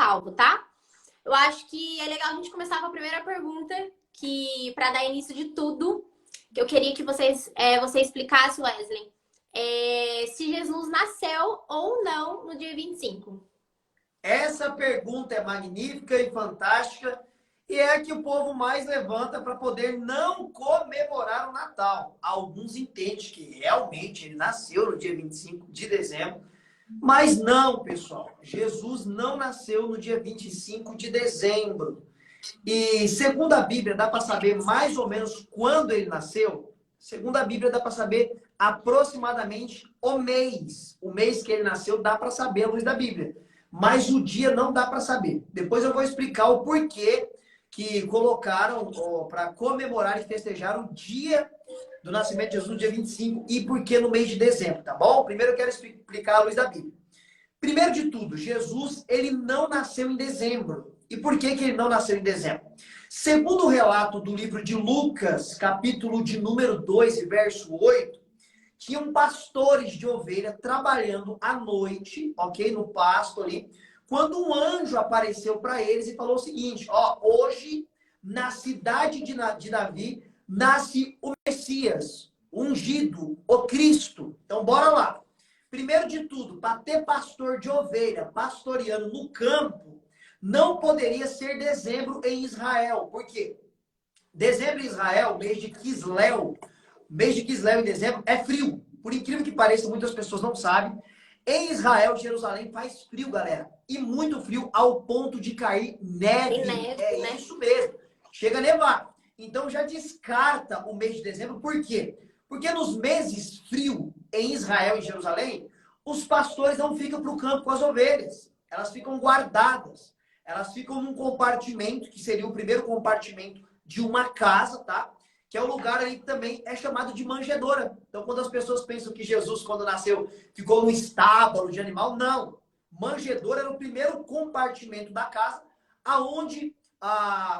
salvo, tá? Eu acho que é legal a gente começar com a primeira pergunta, que para dar início de tudo, que eu queria que você explicasse, Wesley, se Jesus nasceu ou não no dia 25. Essa pergunta é magnífica e fantástica e é a que o povo mais levanta para poder não comemorar o Natal. Alguns entendem que realmente ele nasceu no dia 25 de dezembro, mas não, pessoal. Jesus não nasceu no dia 25 de dezembro. E segundo a Bíblia, dá para saber mais ou menos quando ele nasceu? Segundo a Bíblia, dá para saber aproximadamente o mês. O mês que ele nasceu dá para saber à luz da Bíblia. Mas o dia não dá para saber. Depois eu vou explicar o porquê que colocaram para comemorar e festejar o dia do nascimento de Jesus no dia 25 e por que no mês de dezembro, tá bom? Primeiro eu quero explicar à luz da Bíblia. Primeiro de tudo, Jesus, ele não nasceu em dezembro. E por que ele não nasceu em dezembro? Segundo o relato do livro de Lucas, capítulo de número 2, verso 8, tinham pastores de ovelha trabalhando à noite, ok? No pasto ali, quando um anjo apareceu para eles e falou o seguinte, ó, hoje, na cidade de Davi, nasce o Messias, o ungido, o Cristo. Então, bora lá. Primeiro de tudo, para ter pastor de ovelha pastoreando no campo, não poderia ser dezembro em Israel. Por quê? Dezembro em Israel, mês de Quisleu em dezembro é frio. Por incrível que pareça, muitas pessoas não sabem. Em Israel, Jerusalém, faz frio, galera. E muito frio ao ponto de cair neve. Né? Isso mesmo. Chega a nevar. Então já descarta o mês de dezembro. Por quê? Porque nos meses frio em Israel e Jerusalém, os pastores não ficam para o campo com as ovelhas. Elas ficam guardadas. Elas ficam num compartimento, que seria o primeiro compartimento de uma casa, tá? Que é o lugar ali que também é chamado de manjedoura. Então, quando as pessoas pensam que Jesus, quando nasceu, ficou no estábulo de animal, não. Manjedoura era o primeiro compartimento da casa, aonde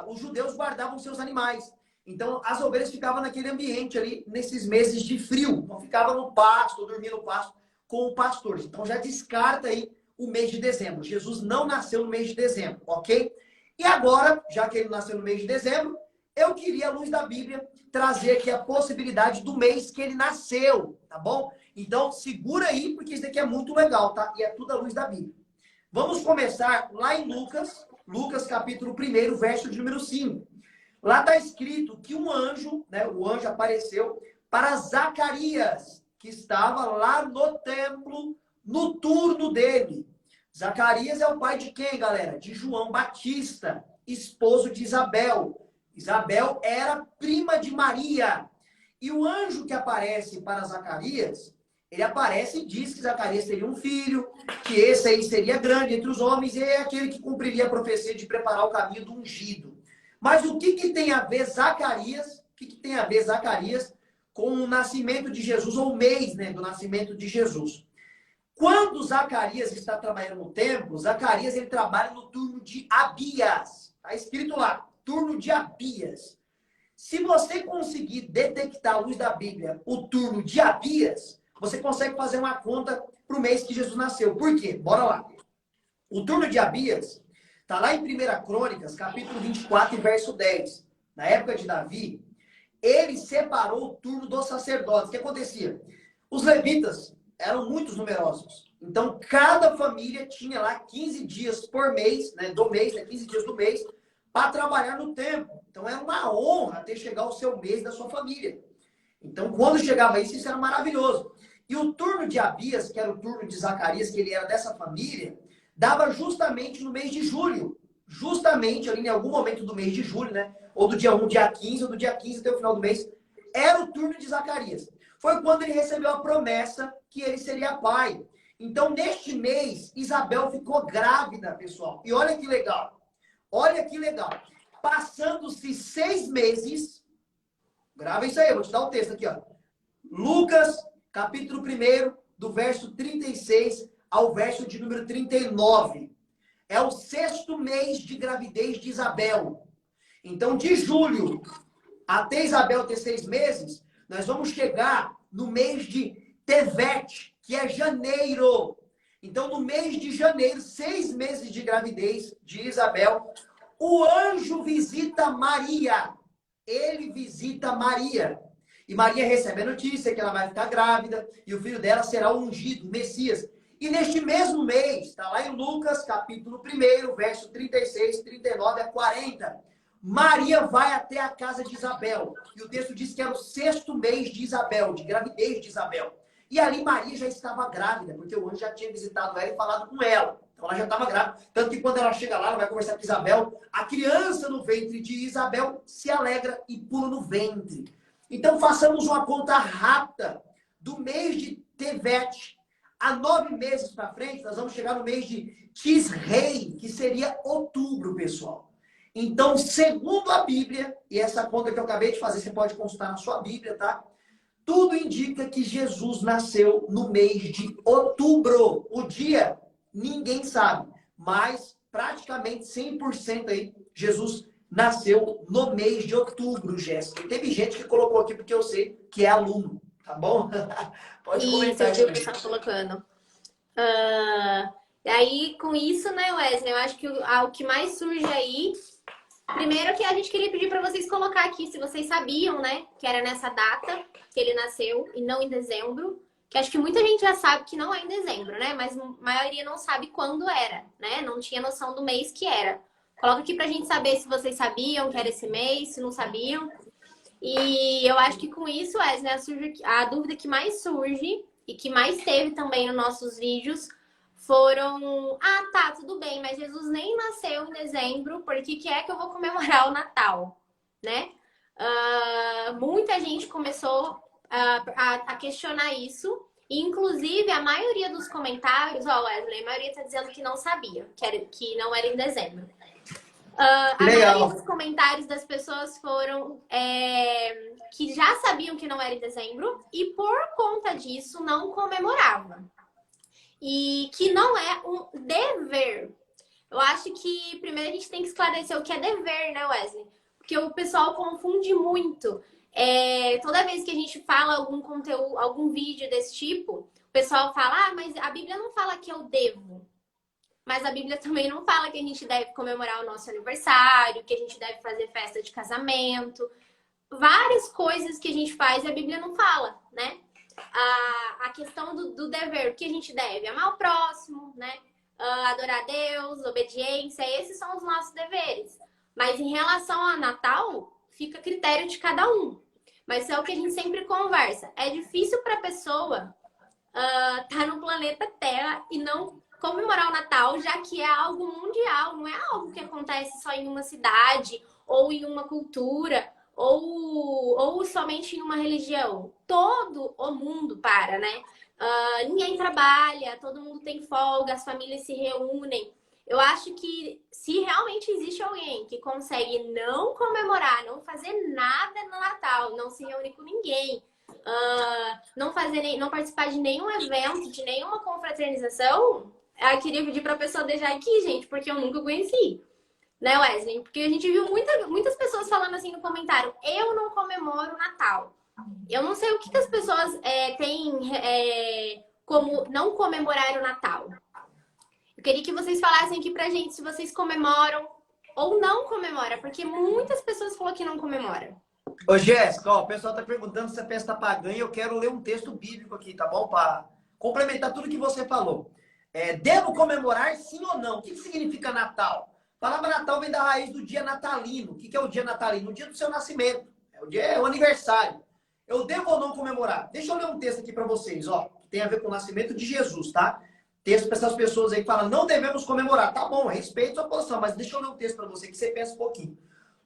os judeus guardavam seus animais. Então, as ovelhas ficavam naquele ambiente ali, nesses meses de frio. Não ficavam no pasto, dormindo no pasto com o pastor. Então, já descarta aí o mês de dezembro. Jesus não nasceu no mês de dezembro, ok? E agora, já que ele nasceu no mês de dezembro, eu queria, à luz da Bíblia, trazer aqui a possibilidade do mês que ele nasceu, tá bom? Então, segura aí, porque isso daqui é muito legal, tá? E é tudo à luz da Bíblia. Vamos começar lá em Lucas capítulo 1, verso de número 5. Lá está escrito que um anjo, né, o anjo apareceu para Zacarias, que estava lá no templo, no turno dele. Zacarias é o pai de quem, galera? De João Batista, esposo de Isabel. Isabel era prima de Maria. E o anjo que aparece para Zacarias, ele aparece e diz que Zacarias teria um filho, que esse aí seria grande entre os homens e é aquele que cumpriria a profecia de preparar o caminho do ungido. Mas o que tem a ver Zacarias? O que tem a ver Zacarias com o nascimento de Jesus, ou o mês, né, do nascimento de Jesus? Quando Zacarias está trabalhando no templo, Zacarias ele trabalha no turno de Abias. Está escrito lá, turno de Abias. Se você conseguir detectar à luz da Bíblia o turno de Abias, você consegue fazer uma conta para o mês que Jesus nasceu. Por quê? Bora lá. O turno de Abias está lá em 1 Crônicas, capítulo 24, verso 10. Na época de Davi, ele separou o turno dos sacerdotes. O que acontecia? Os levitas eram muitos numerosos. Então, cada família tinha lá 15 dias por mês, né, 15 dias do mês, para trabalhar no templo. Então, era uma honra ter chegado o seu mês da sua família. Então, quando chegava isso era maravilhoso. E o turno de Abias, que era o turno de Zacarias, que ele era dessa família, dava justamente no mês de julho. Justamente ali em algum momento do mês de julho, né? Ou do dia 1, dia 15, ou do dia 15 até o final do mês, era o turno de Zacarias. Foi quando ele recebeu a promessa que ele seria pai. Então, neste mês, Isabel ficou grávida, pessoal. E olha que legal. Olha que legal. Passando-se 6 meses, grava isso aí, eu vou te dar o texto aqui, ó. Lucas, capítulo 1, do verso 36 ao verso de número 39. É o 6º mês de gravidez de Isabel. Então, de julho até Isabel ter 6 meses, nós vamos chegar no mês de Tevet, que é janeiro. Então, no mês de janeiro, 6 meses de gravidez de Isabel, o anjo visita Maria. Ele visita Maria. E Maria recebe a notícia que ela vai ficar grávida e o filho dela será o ungido, o Messias. E neste mesmo mês, está lá em Lucas, capítulo 1, verso 36, 39 a 40. Maria vai até a casa de Isabel. E o texto diz que era o 6º mês de Isabel, de gravidez de Isabel. E ali Maria já estava grávida, porque o anjo já tinha visitado ela e falado com ela. Então ela já estava grávida. Tanto que quando ela chega lá, ela vai conversar com Isabel, a criança no ventre de Isabel se alegra e pula no ventre. Então façamos uma conta rápida. Do mês de Tevet a 9 meses para frente, nós vamos chegar no mês de Tisrei, que seria outubro, pessoal. Então, segundo a Bíblia, e essa conta que eu acabei de fazer, você pode consultar na sua Bíblia, tá? Tudo indica que Jesus nasceu no mês de outubro. O dia, ninguém sabe, mas praticamente 100% aí, Jesus nasceu no mês de outubro, Jéssica. E teve gente que colocou aqui porque eu sei que é aluno, tá bom? Pode comentar. Isso, eu vi o pessoal colocando. E aí, com isso, né, Wesley, eu acho que o que mais surge aí... Primeiro que a gente queria pedir para vocês colocar aqui, se vocês sabiam, né, que era nessa data que ele nasceu e não em dezembro. Que acho que muita gente já sabe que não é em dezembro, né? Mas a maioria não sabe quando era, né? Não tinha noção do mês que era. Coloca aqui pra gente saber se vocês sabiam que era esse mês, se não sabiam. E eu acho que com isso, Wesley, a dúvida que mais surge e que mais teve também nos nossos vídeos foram... Ah, tá, tudo bem, mas Jesus nem nasceu em dezembro, por que é que eu vou comemorar o Natal, né? Muita gente começou a questionar isso. E, inclusive, a maioria dos comentários... Ó, Wesley, a maioria tá dizendo que não sabia, que não era em dezembro. A maioria dos comentários das pessoas foram que já sabiam que não era em dezembro e por conta disso não comemorava. E que não é um dever. Eu acho que primeiro a gente tem que esclarecer o que é dever, né, Wesley? Porque o pessoal confunde muito. Toda vez que a gente fala algum conteúdo, algum vídeo desse tipo, o pessoal fala, mas a Bíblia não fala que eu devo. Mas a Bíblia também não fala que a gente deve comemorar o nosso aniversário, que a gente deve fazer festa de casamento. Várias coisas que a gente faz e a Bíblia não fala, né? A questão do dever, o que a gente deve? Amar o próximo, né? Adorar a Deus, obediência, esses são os nossos deveres. Mas em relação ao Natal, fica a critério de cada um. Mas é o que a gente sempre conversa. É difícil para a pessoa estar no planeta Terra e não comemorar o Natal, já que é algo mundial, não é algo que acontece só em uma cidade ou em uma cultura ou somente em uma religião. Todo o mundo para, né? Ninguém trabalha, todo mundo tem folga, as famílias se reúnem. Eu acho que se realmente existe alguém que consegue não comemorar, não fazer nada no Natal, não se reúne com ninguém, não participar de nenhum evento, de nenhuma confraternização, eu queria pedir para a pessoa deixar aqui, gente, porque eu nunca conheci. Né, Wesley? Porque a gente viu muitas pessoas falando assim no comentário, eu não comemoro o Natal. Eu não sei o que as pessoas têm como não comemorar o Natal. Eu queria que vocês falassem aqui pra gente se vocês comemoram ou não comemoram, porque muitas pessoas falaram que não comemoram. Ô, Jéssica, o pessoal tá perguntando se a festa tá pagã e eu quero ler um texto bíblico aqui, tá bom? Para complementar tudo que você falou. Devo comemorar sim ou não? O que significa Natal? A palavra Natal vem da raiz do dia natalino. O que é o dia natalino? O dia do seu nascimento. É o aniversário. Eu devo ou não comemorar? Deixa eu ler um texto aqui para vocês, ó, que tem a ver com o nascimento de Jesus, tá? Texto para essas pessoas aí que falam, não devemos comemorar. Tá bom, respeito sua posição, mas deixa eu ler um texto para você que você pensa um pouquinho.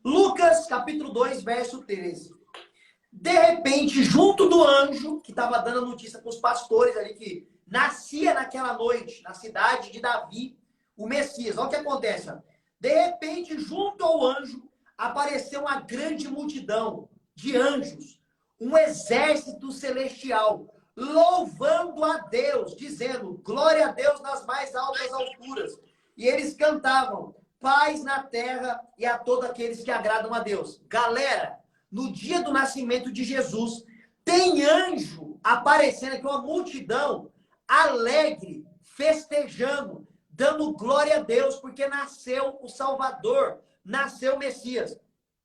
Lucas, capítulo 2, verso 13. De repente, junto do anjo, que estava dando a notícia para os pastores ali, que nascia naquela noite, na cidade de Davi, o Messias. Olha o que acontece, ó. De repente, junto ao anjo, apareceu uma grande multidão de anjos, um exército celestial, louvando a Deus, dizendo, glória a Deus nas mais altas alturas. E eles cantavam, paz na terra e a todos aqueles que agradam a Deus. Galera, no dia do nascimento de Jesus, tem anjo aparecendo aqui, uma multidão alegre, festejando, dando glória a Deus, porque nasceu o Salvador, nasceu o Messias.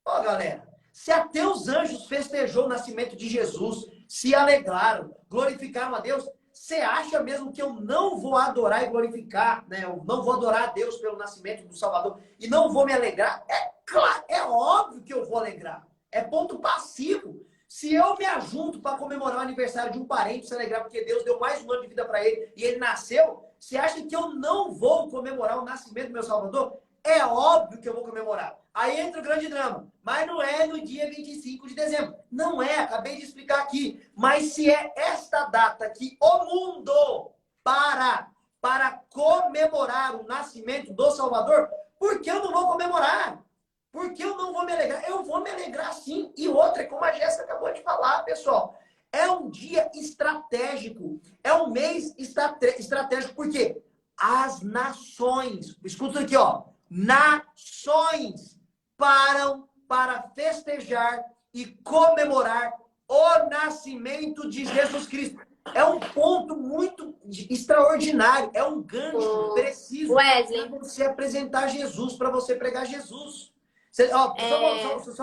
Ó, galera, se até os anjos festejou o nascimento de Jesus, se alegraram, glorificaram a Deus, você acha mesmo que eu não vou adorar e glorificar, né? Eu não vou adorar a Deus pelo nascimento do Salvador e não vou me alegrar? É claro, é óbvio que eu vou alegrar. É ponto passivo. Se eu me ajunto para comemorar o aniversário de um parente, se alegrar porque Deus deu mais um ano de vida para ele e ele nasceu, você acha que eu não vou comemorar o nascimento do meu Salvador? É óbvio que eu vou comemorar. Aí entra o grande drama. Mas não é no dia 25 de dezembro. Não é, acabei de explicar aqui. Mas se é esta data que o mundo para comemorar o nascimento do Salvador, por que eu não vou comemorar? Por que eu não vou me alegrar? Eu vou me alegrar sim. E outra, como a Jéssica acabou de falar, pessoal, é um dia estratégico. É um mês estratégico. Por quê? As nações, escuta aqui, ó. Nações param para festejar e comemorar o nascimento de Jesus Cristo. É um ponto muito extraordinário. É um gancho preciso para você apresentar Jesus, para você pregar Jesus. Você, ó,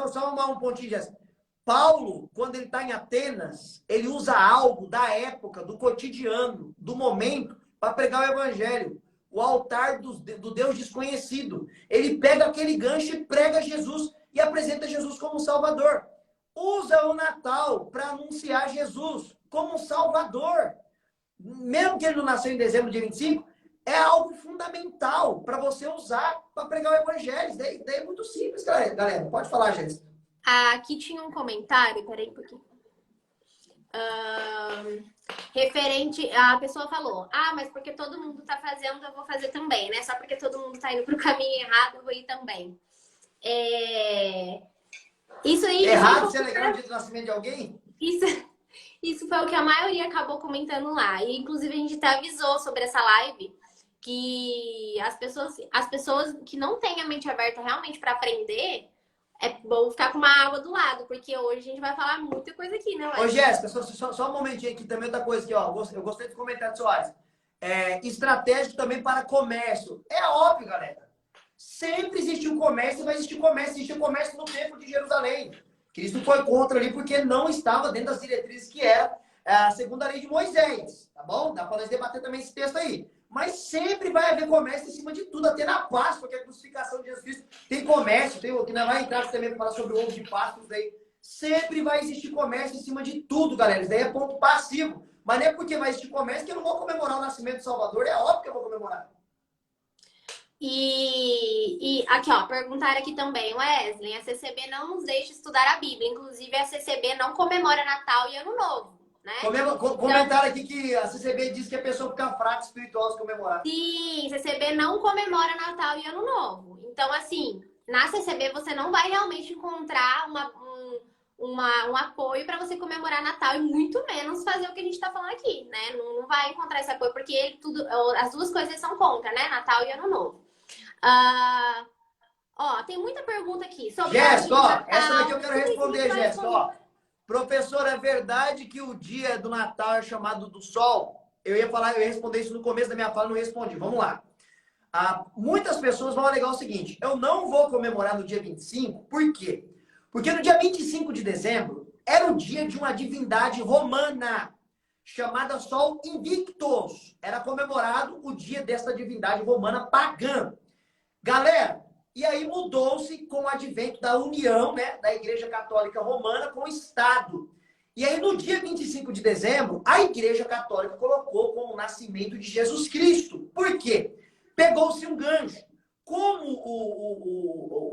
só um pontinho, Jéssica. Paulo, quando ele está em Atenas, ele usa algo da época, do cotidiano, do momento, para pregar o evangelho. O altar do Deus desconhecido. Ele pega aquele gancho e prega Jesus e apresenta Jesus como Salvador. Usa o Natal para anunciar Jesus como Salvador. Mesmo que ele não nasceu em dezembro de 25, é algo fundamental para você usar para pregar o evangelho. Daí é muito simples, galera. Pode falar, Jéssica. Aqui tinha um comentário, peraí um pouquinho. Referente, a pessoa falou, mas porque todo mundo tá fazendo, eu vou fazer também, né? Só porque todo mundo tá indo pro caminho errado, eu vou ir também. Isso aí... Errado se alegrar no dia do nascimento de alguém? Isso foi o que a maioria acabou comentando lá. E, inclusive, a gente até avisou sobre essa live que as pessoas que não têm a mente aberta realmente para aprender, é bom ficar com uma água do lado, porque hoje a gente vai falar muita coisa aqui, né? Ô, Jéssica, só um momentinho aqui, também outra coisa aqui, ó. Eu gostei do comentário do Soares. Estratégico também para comércio. É óbvio, galera. Sempre existiu comércio e vai existir comércio. Existiu comércio no templo de Jerusalém. Cristo foi contra ali porque não estava dentro das diretrizes que era a segunda lei de Moisés. Tá bom? Dá para nós debater também esse texto aí. Mas sempre vai haver comércio em cima de tudo, até na Páscoa, que é a crucificação de Jesus Cristo. Tem comércio, que não vai entrar também para falar sobre o ovo de Páscoa, daí. Sempre vai existir comércio em cima de tudo, galera. Isso daí é ponto passivo. Mas não é porque vai existir comércio que eu não vou comemorar o nascimento do Salvador. É óbvio que eu vou comemorar. E aqui, ó, perguntaram aqui também, Wesley, a CCB não nos deixa estudar a Bíblia. Inclusive, a CCB não comemora Natal e Ano Novo, né? Comentaram aqui que a CCB diz que a pessoa fica fraca espiritual se comemorar. Sim, CCB não comemora Natal e Ano Novo. Então, assim, na CCB você não vai realmente encontrar um apoio para você comemorar Natal e muito menos fazer o que a gente está falando aqui, né? Não vai encontrar esse apoio porque as duas coisas são contra, né? Natal e Ano Novo. Tem muita pergunta aqui. Jéssica, ó, essa daqui eu quero responder, Jéssica, ó. Professor, é verdade que o dia do Natal é chamado do sol? Eu ia responder isso no começo da minha fala, não respondi. Vamos lá. Muitas pessoas vão alegar o seguinte: eu não vou comemorar no dia 25, por quê? Porque no dia 25 de dezembro era o dia de uma divindade romana chamada Sol Invictus. Era comemorado o dia dessa divindade romana pagã. Galera, e aí mudou-se com o advento da união, né, da Igreja Católica Romana com o Estado. E aí no dia 25 de dezembro, a Igreja Católica colocou como o nascimento de Jesus Cristo. Por quê? Pegou-se um gancho. Como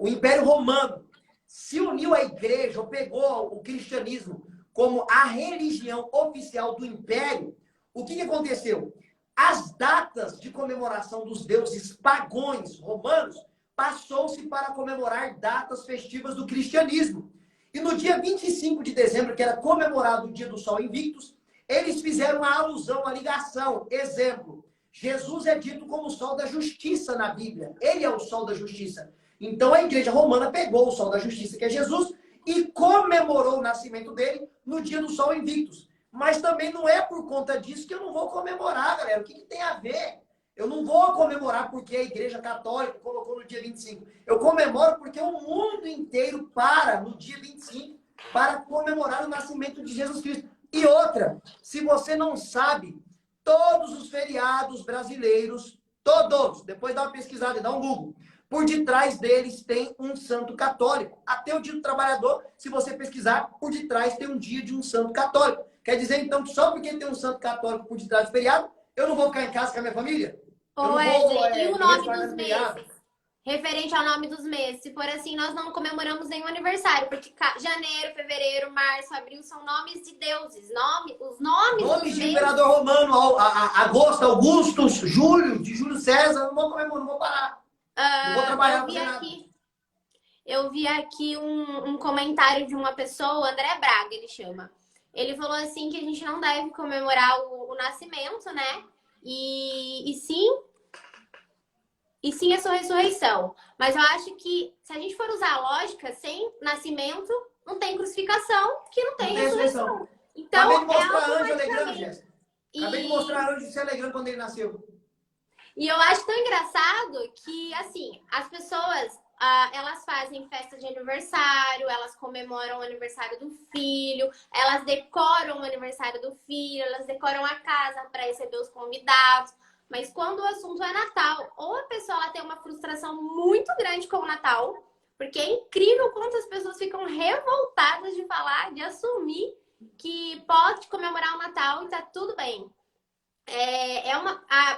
o Império Romano se uniu à igreja, ou pegou o cristianismo como a religião oficial do império, o que aconteceu? As datas de comemoração dos deuses pagãos romanos passou-se para comemorar datas festivas do cristianismo. E no dia 25 de dezembro, que era comemorado o dia do Sol Invictus, eles fizeram uma alusão, uma ligação. Exemplo, Jesus é dito como o sol da justiça na Bíblia. Ele é o sol da justiça. Então a igreja romana pegou o sol da justiça, que é Jesus, e comemorou o nascimento dele no dia do Sol Invictus. Mas também não é por conta disso que eu não vou comemorar, galera. O que tem a ver? Eu não vou comemorar porque a Igreja Católica colocou no dia 25. Eu comemoro porque o mundo inteiro para no dia 25 para comemorar o nascimento de Jesus Cristo. E outra, se você não sabe, todos os feriados brasileiros, todos, depois dá uma pesquisada e dá um Google, por detrás deles tem um santo católico. Até o Dia do Trabalhador, se você pesquisar, por detrás tem um dia de um santo católico. Quer dizer, então, que só porque tem um santo católico por detrás do feriado, eu não vou ficar em casa com a minha família? Ô, Eu não vou Wesley, e o me nome resguardar dos no feriado? meses? Referente ao nome dos meses. Se for assim, nós não comemoramos nenhum aniversário, porque janeiro, fevereiro, março, abril são nomes de deuses. Os nomes Nomes dos de meses. imperador romano, agosto, Augustus, Júlio, de Júlio César, não vou comemorar, não vou parar. Não vou trabalhar, não vou fazer nada. Eu vi aqui um comentário de uma pessoa, André Braga, ele chama. Ele falou assim que a gente não deve comemorar o nascimento, né? E sim a sua ressurreição. Mas eu acho que se a gente for usar a lógica, sem nascimento, não tem crucificação, que não tem ressurreição. Então, acabei de mostrar Anjo alegrando, Jéssica. Acabei de mostrar Anjo se alegrando quando ele nasceu. E eu acho tão engraçado que, assim, as pessoas, elas fazem festa de aniversário, elas comemoram o aniversário do filho, elas decoram o aniversário do filho, elas decoram a casa para receber os convidados. Mas quando o assunto é Natal, ou a pessoa ela tem uma frustração muito grande com o Natal, porque é incrível quantas pessoas ficam revoltadas de falar, de assumir que pode comemorar o Natal e tá tudo bem.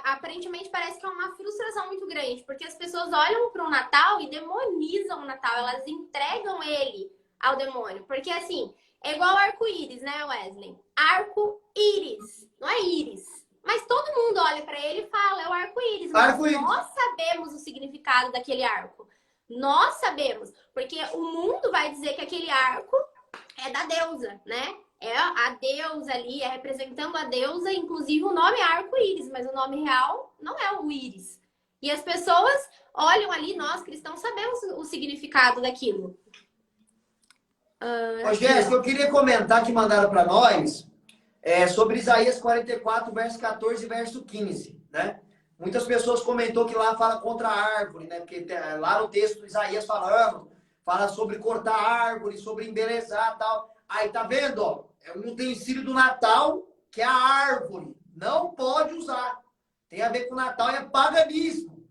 Aparentemente parece que é uma frustração muito grande, porque as pessoas olham para o Natal e demonizam o Natal, elas entregam ele ao demônio. Porque assim, é igual arco-íris, né, Wesley? Arco-íris, não é íris. Mas todo mundo olha para ele e fala, é o arco-íris. Mas nós sabemos o significado daquele arco. Nós sabemos, porque o mundo vai dizer que aquele arco é da deusa, né? É a deusa ali, é representando a deusa, inclusive o nome é arco-íris, mas o nome real não é o íris. E as pessoas olham ali, nós cristãos sabemos o significado daquilo. Ô, Jéssica, eu queria comentar que mandaram para nós sobre Isaías 44, verso 14 e verso 15, né? Muitas pessoas comentou que lá fala contra a árvore, né? Porque lá no texto do Isaías falando, fala sobre cortar árvore, sobre embelezar e tal. Aí tá vendo, ó? É um utensílio do Natal que é a árvore. Não pode usar. Tem a ver com o Natal, é paganismo.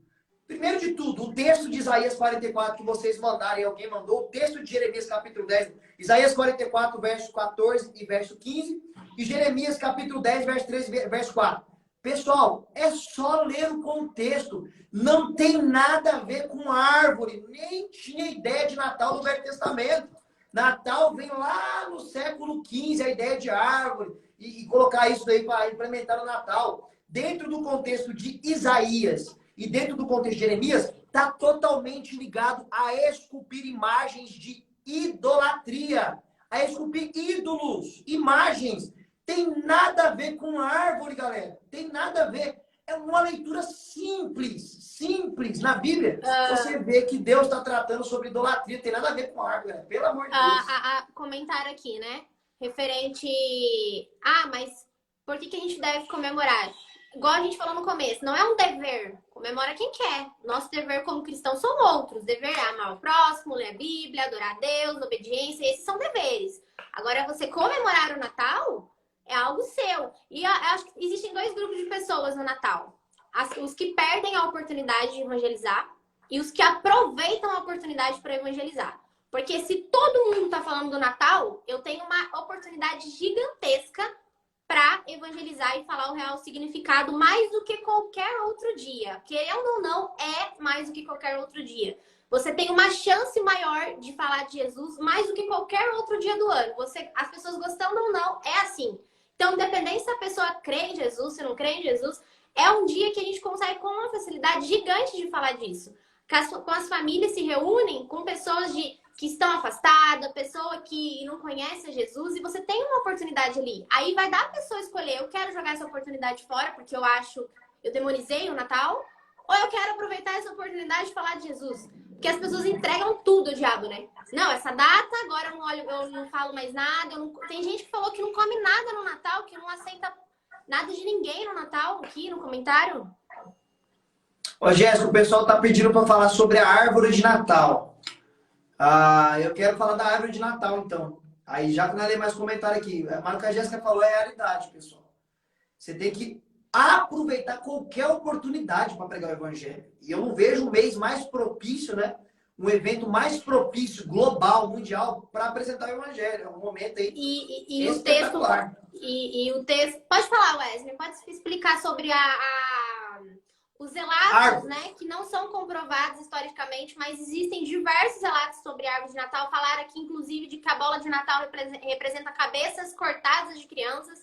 Primeiro de tudo, o texto de Isaías 44 que vocês mandaram e alguém mandou, o texto de Jeremias capítulo 10, Isaías 44, verso 14 e verso 15, e Jeremias capítulo 10, verso 13 e verso 4. Pessoal, é só ler o contexto. Não tem nada a ver com árvore. Nem tinha ideia de Natal no Velho Testamento. Natal vem lá no século XV, a ideia de árvore, e colocar isso daí para implementar o Natal. Dentro do contexto de Isaías e dentro do contexto de Jeremias, está totalmente ligado a esculpir imagens de idolatria, a esculpir ídolos, imagens. Tem nada a ver com árvore, galera. Tem nada a ver. É uma leitura simples na Bíblia. Você vê que Deus está tratando sobre idolatria. Tem nada a ver com árvore, galera. Pelo amor de Deus. Comentário aqui, né? Referente... mas por que a gente deve comemorar? Igual a gente falou no começo, não é um dever. Comemora quem quer. Nosso dever como cristão são outros. Dever é amar o próximo, ler a Bíblia, adorar a Deus, obediência. Esses são deveres. Agora, você comemorar o Natal... é algo seu. E acho que existem dois grupos de pessoas no Natal. Os que perdem a oportunidade de evangelizar e os que aproveitam a oportunidade para evangelizar. Porque se todo mundo está falando do Natal, eu tenho uma oportunidade gigantesca para evangelizar e falar o real significado mais do que qualquer outro dia. Querendo ou não, é mais do que qualquer outro dia. Você tem uma chance maior de falar de Jesus mais do que qualquer outro dia do ano. As pessoas gostando ou não, é assim. Então, independente se a pessoa crê em Jesus, se não crê em Jesus, é um dia que a gente consegue com uma facilidade gigante de falar disso. Com as famílias se reúnem com pessoas que estão afastadas, pessoa que não conhece Jesus, e você tem uma oportunidade ali. Aí vai dar a pessoa escolher, eu quero jogar essa oportunidade fora, porque eu demonizei o Natal, ou eu quero aproveitar essa oportunidade de falar de Jesus. Porque as pessoas entregam tudo ao diabo, né? Não, essa data, agora eu não falo mais nada. Tem gente que falou que não come nada no Natal, que não aceita nada de ninguém no Natal, aqui no comentário. Ô, Jéssica, o pessoal tá pedindo para falar sobre a árvore de Natal. Ah, eu quero falar da árvore de Natal, então. Aí, já que não lê mais comentário aqui, mas o que a Jéssica falou é a realidade, pessoal. Você tem que aproveitar qualquer oportunidade para pregar o evangelho. E eu não vejo um mês mais propício, né? Um evento mais propício, global, mundial, para apresentar o evangelho. É um momento aí E o texto. espetacular. E o texto. Pode falar, Wesley, pode explicar sobre os relatos, né? Que não são comprovados historicamente, mas existem diversos relatos sobre a árvore de Natal. Falaram aqui, inclusive, de que a bola de Natal representa cabeças cortadas de crianças.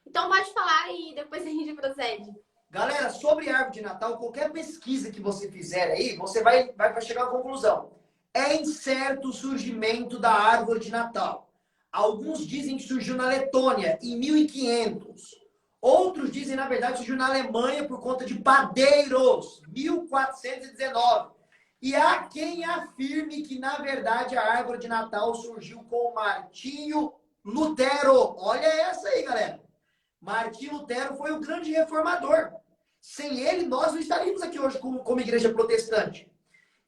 Então pode falar e depois a gente procede. Galera, sobre árvore de Natal, qualquer pesquisa que você fizer aí, você vai chegar à conclusão. É incerto o surgimento da árvore de Natal. Alguns dizem que surgiu na Letônia, em 1500. Outros dizem, na verdade, que surgiu na Alemanha por conta de padeiros, 1419. E há quem afirme que, na verdade, a árvore de Natal surgiu com Martinho Lutero. Olha essa aí, galera. Martinho Lutero foi o grande reformador. Sem ele, nós não estaríamos aqui hoje como igreja protestante.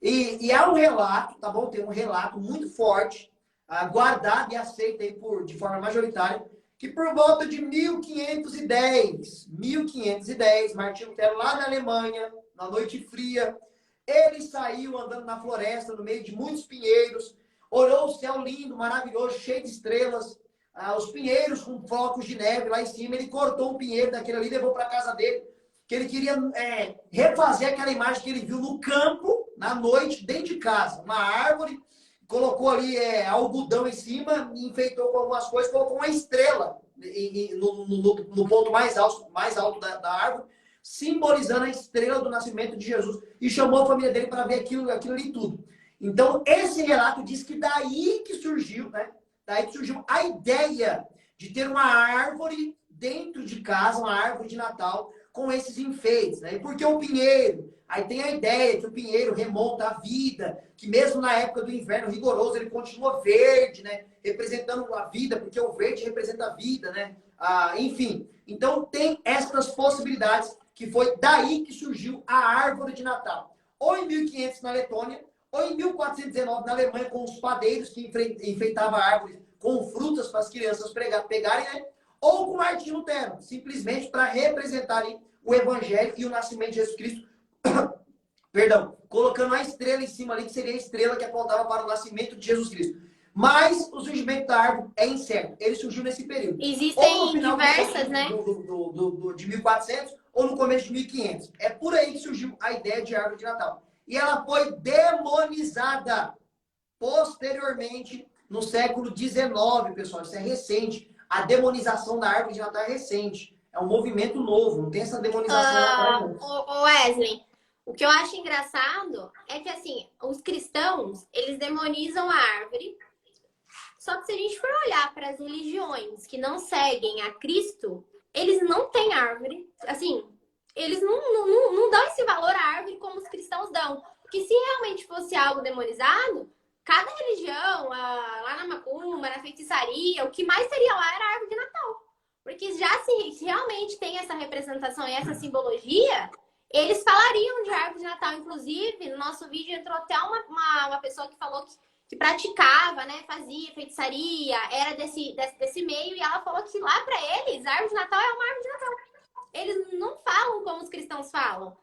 E há um relato, tá bom? Tem um relato muito forte, guardado e aceito aí de forma majoritária, que por volta de 1510, Martinho Lutero, lá na Alemanha, na noite fria, ele saiu andando na floresta, no meio de muitos pinheiros, olhou o céu lindo, maravilhoso, cheio de estrelas, os pinheiros com flocos de neve lá em cima. Ele cortou um pinheiro daquele ali e levou para casa dele, que ele queria refazer aquela imagem que ele viu no campo, na noite, dentro de casa. Uma árvore, colocou ali algodão em cima, enfeitou com algumas coisas, colocou uma estrela no ponto mais alto da árvore, simbolizando a estrela do nascimento de Jesus, e chamou a família dele para ver aquilo ali tudo. Então, esse relato diz que daí que surgiu, né? Daí que surgiu a ideia de ter uma árvore dentro de casa, uma árvore de Natal, com esses enfeites, né? E por que o pinheiro? Aí tem a ideia que o pinheiro remonta à vida, que mesmo na época do inverno rigoroso, ele continua verde, né? Representando a vida, porque o verde representa a vida, né? Enfim, então tem essas possibilidades, que foi daí que surgiu a árvore de Natal. Ou em 1500 na Letônia, ou em 1419 na Alemanha, com os padeiros que enfeitavam árvores com frutas para as crianças pegarem, né? Ou com Martinho Lutero, simplesmente para representarem o evangelho e o nascimento de Jesus Cristo. Perdão, colocando a estrela em cima ali, que seria a estrela que apontava para o nascimento de Jesus Cristo. Mas o surgimento da árvore é incerto. Ele surgiu nesse período. Existem diversas, né? De 1400 ou no começo de 1500. É por aí que surgiu a ideia de árvore de Natal. E ela foi demonizada posteriormente no século XIX, pessoal. Isso é recente. A demonização da árvore de Natal é recente. É um movimento novo, não tem essa demonização. Wesley, o que eu acho engraçado é que, assim, os cristãos, eles demonizam a árvore. Só que se a gente for olhar para as religiões que não seguem a Cristo, eles não têm árvore. Assim, eles não dão esse valor à árvore como os cristãos dão. Porque se realmente fosse algo demonizado, cada religião, lá na macumba, na feitiçaria, o que mais teria lá era a árvore de Natal. Porque já se realmente tem essa representação e essa simbologia, eles falariam de árvore de Natal. Inclusive, no nosso vídeo entrou até uma pessoa que falou que praticava, né, fazia feitiçaria, era desse meio, e ela falou que lá para eles, a árvore de Natal é uma árvore de Natal. Eles não falam como os cristãos falam.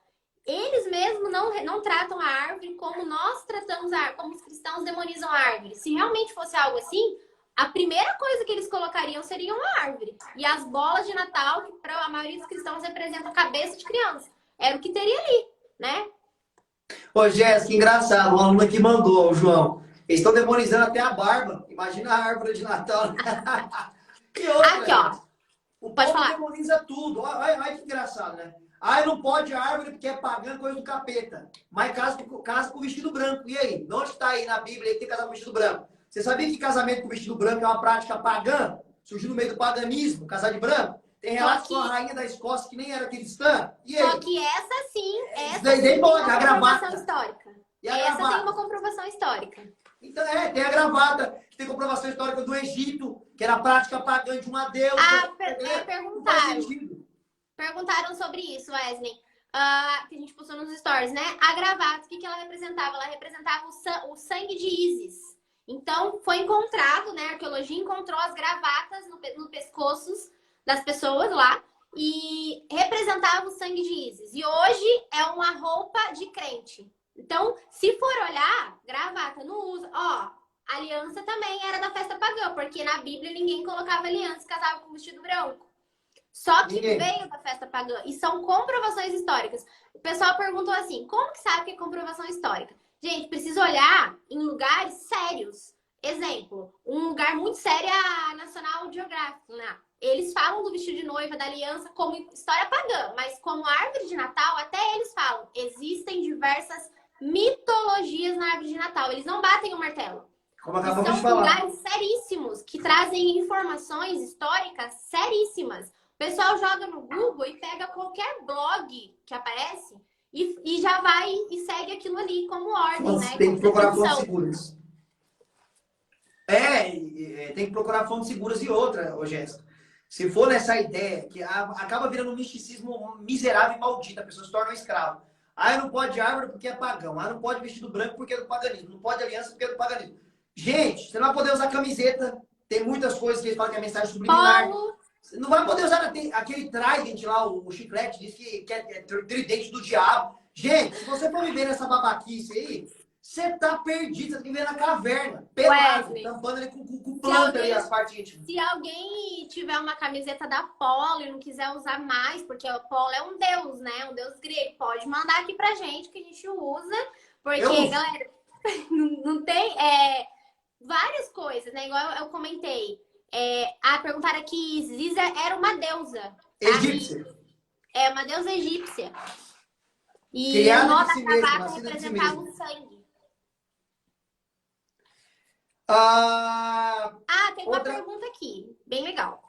Eles mesmos não tratam a árvore como nós tratamos a árvore, como os cristãos demonizam a árvore. Se realmente fosse algo assim, a primeira coisa que eles colocariam seria uma árvore. E as bolas de Natal, que para a maioria dos cristãos representam a cabeça de criança. Era o que teria ali, né? Ô, Jéssica, engraçado. Um aluno aqui mandou, João. Eles estão demonizando até a barba. Imagina a árvore de Natal. E outra, aqui, ó. O Pode povo falar. demoniza tudo. Olha que engraçado, né? Não pode árvore porque é pagã, coisa do capeta. Mas casa com vestido branco. E aí? De onde está aí na Bíblia que tem casar com vestido branco? Você sabia que casamento com vestido branco é uma prática pagã? Surgiu no meio do paganismo, casar de branco? Tem relatos com a rainha da Escócia que nem era cristã. E aí? Só que essa sim tem uma comprovação gravata histórica. E a Essa gravata? tem uma comprovação histórica. Então, tem a gravata, que tem comprovação histórica do Egito, que era a prática pagã de uma deusa. Perguntaram sobre isso, Wesley. que a gente postou nos stories, né? A gravata, o que ela representava? Ela representava o sangue de Ísis. Então, foi encontrado, né? A arqueologia encontrou as gravatas no pescoços das pessoas lá e representava o sangue de Ísis. E hoje é uma roupa de crente. Então, se for olhar, gravata não usa. Ó, aliança também era da festa pagã, porque na Bíblia ninguém colocava aliança e casava com vestido branco. Só que veio da festa pagã. E são comprovações históricas. O pessoal perguntou assim, como que sabe que é comprovação histórica? Gente, precisa olhar em lugares sérios. Exemplo, um lugar muito sério é a National Geographic, né? Eles falam do vestido de noiva, da aliança, como história pagã. Mas como árvore de Natal, até eles falam. Existem diversas mitologias na árvore de Natal. Eles não batem o martelo. Como acabamos são de falar. lugares seríssimos, que trazem informações históricas seríssimas. O pessoal joga no Google e pega qualquer blog que aparece e já vai e segue aquilo ali como ordem, né? Tem que procurar fontes seguras. Tem que procurar fontes seguras e outra, ô Jéssica. Se for nessa ideia, que acaba virando um misticismo miserável e maldito, a pessoa se torna um escravo. Ah, não pode árvore porque é pagão. Ah, não pode vestido branco porque é do paganismo. Não pode aliança porque é do paganismo. Gente, você não vai poder usar camiseta. Tem muitas coisas que eles falam que é mensagem subliminar. Você não vai poder usar aquele trident lá, o chiclete, diz que é tridente do diabo. Gente, se você for viver nessa babaquice aí, você tá perdido, você tem que viver na caverna. Pelado, tampando ali com planta ali as partes íntimas. Se alguém tiver uma camiseta da Polo e não quiser usar mais, porque o Polo é um deus, né? Um deus grego, pode mandar aqui pra gente que a gente usa. Porque, galera, não tem... várias coisas, né? Igual eu comentei. Perguntaram aqui, Isis era uma deusa. Tá? Egípcia. É uma deusa egípsia. E criada o nó da si gravata mesmo, representava o sangue. Tem uma pergunta aqui, bem legal.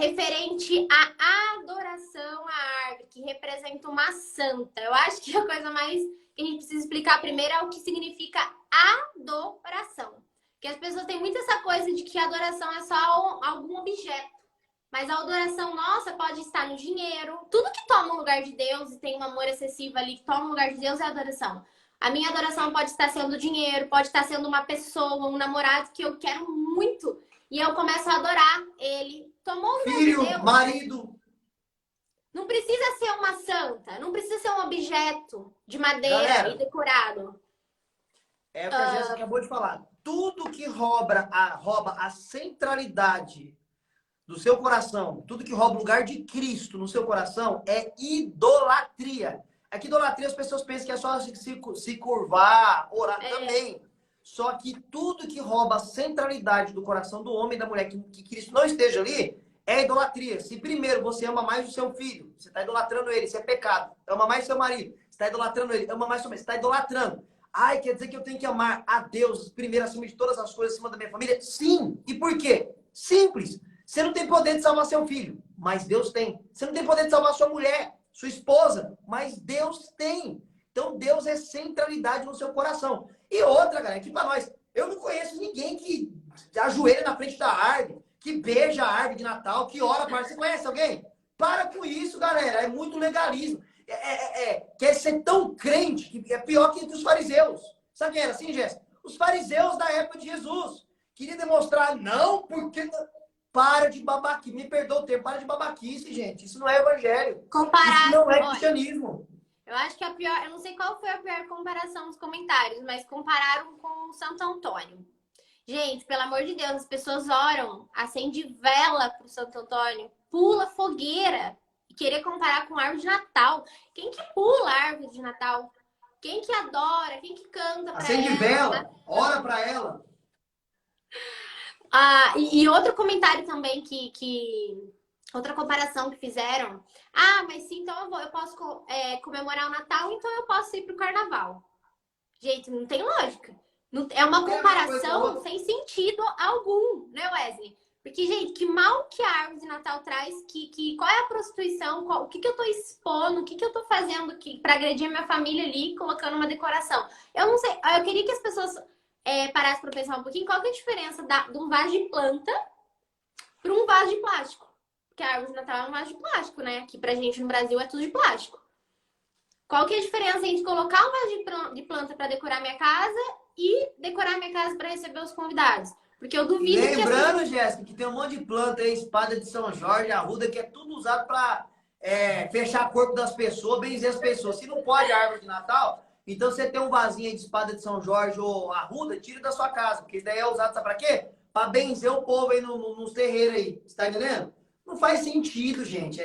Referente à adoração à árvore, que representa uma santa. Eu acho que a coisa mais que a gente precisa explicar primeiro é o que significa adoração. Porque as pessoas têm muito essa coisa de que a adoração é só algum objeto. Mas a adoração nossa pode estar no dinheiro. Tudo que toma o lugar de Deus e tem um amor excessivo ali que toma o lugar de Deus é adoração. A minha adoração pode estar sendo dinheiro, pode estar sendo uma pessoa, um namorado que eu quero muito. E eu começo a adorar ele. Tomou o lugar filho, de Deus. marido. Não precisa ser uma santa. Não precisa ser um objeto de madeira e decorado. É o que a Jéssica acabou de falar. Tudo que rouba a centralidade do seu coração, tudo que rouba o lugar de Cristo no seu coração é idolatria. É que idolatria as pessoas pensam que é só se curvar, orar também. Só que tudo que rouba a centralidade do coração do homem e da mulher, que Cristo não esteja ali, é idolatria. Se primeiro você ama mais o seu filho, você está idolatrando ele, isso é pecado. Ama mais seu marido, você está idolatrando ele. Ama mais sua mãe, você está idolatrando. Ai, quer dizer que eu tenho que amar a Deus primeiro acima de todas as coisas, acima da minha família? Sim. E por quê? Simples. Você não tem poder de salvar seu filho, mas Deus tem. Você não tem poder de salvar sua mulher, sua esposa, mas Deus tem. Então Deus é centralidade no seu coração. E outra, galera, aqui pra nós, eu não conheço ninguém que ajoelha na frente da árvore, que beija a árvore de Natal, que ora para. Você conhece alguém? Para com isso, galera. É muito legalismo. Quer ser tão crente que é pior que os fariseus. Sabe quem era assim, Jéssica? Os fariseus da época de Jesus. Queria demonstrar, não, porque... Para de babaquice. Me perdoa o termo. Para de babaquice, gente. Isso não é evangelho. Isso não é cristianismo. Eu acho que a pior... Eu não sei qual foi a pior comparação nos comentários, mas compararam com o Santo Antônio. Gente, pelo amor de Deus, as pessoas oram, acende vela pro Santo Antônio, pula fogueira e querer comparar com a árvore de Natal. Quem que pula a árvore de Natal? Quem que adora? Quem que canta pra ela? Acende vela, ora pra ela. E outro comentário também outra comparação que fizeram. Mas sim, então eu posso comemorar o Natal, então eu posso ir pro Carnaval. Gente, não tem lógica. É uma comparação sem sentido algum, né, Wesley? Porque, gente, que mal que a árvore de Natal traz, qual é a prostituição, o que eu tô expondo, o que eu tô fazendo pra agredir a minha família ali, colocando uma decoração. Eu não sei, eu queria que as pessoas parassem pra pensar um pouquinho qual que é a diferença de um vaso de planta para um vaso de plástico. Porque que a árvore de Natal é um vaso de plástico, né? Aqui pra gente no Brasil é tudo de plástico. Qual que é a diferença entre colocar um vaso de planta para decorar minha casa e decorar minha casa para receber os convidados? Porque eu duvido que... Lembrando, Jéssica, que tem um monte de planta aí, espada de São Jorge, arruda, que é tudo usado para fechar o corpo das pessoas, benzer as pessoas. Se não pode a árvore de Natal, então você tem um vasinho aí de espada de São Jorge ou arruda, tira da sua casa, porque isso daí é usado, sabe para quê? Para benzer o povo aí nos terreiros aí. Você tá entendendo? Não faz sentido, gente.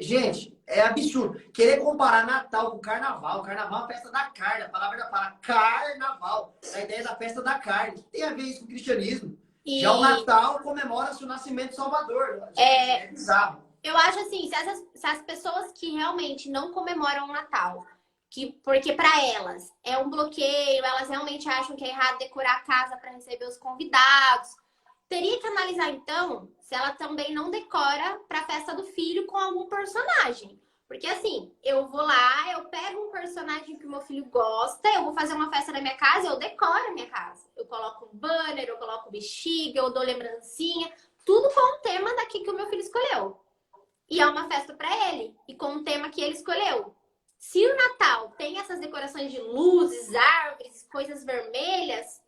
Gente, é absurdo. Querer comparar Natal com Carnaval. Carnaval é uma festa da carne. A palavra da palavra Carnaval. A ideia da festa da carne. O que tem a ver isso com o cristianismo? E... Já o Natal comemora-se o nascimento de Salvador. É bizarro. Eu acho assim, se as pessoas que realmente não comemoram o Natal, porque para elas é um bloqueio, elas realmente acham que é errado decorar a casa para receber os convidados, teria que analisar, então, se ela também não decora para a festa do filho com algum personagem. Porque, assim, eu vou lá, eu pego um personagem que o meu filho gosta, eu vou fazer uma festa na minha casa, eu decoro a minha casa. Eu coloco um banner, eu coloco bexiga, eu dou lembrancinha, tudo com o tema daqui que o meu filho escolheu. E é uma festa para ele, e com o tema que ele escolheu. Se o Natal tem essas decorações de luzes, árvores, coisas vermelhas,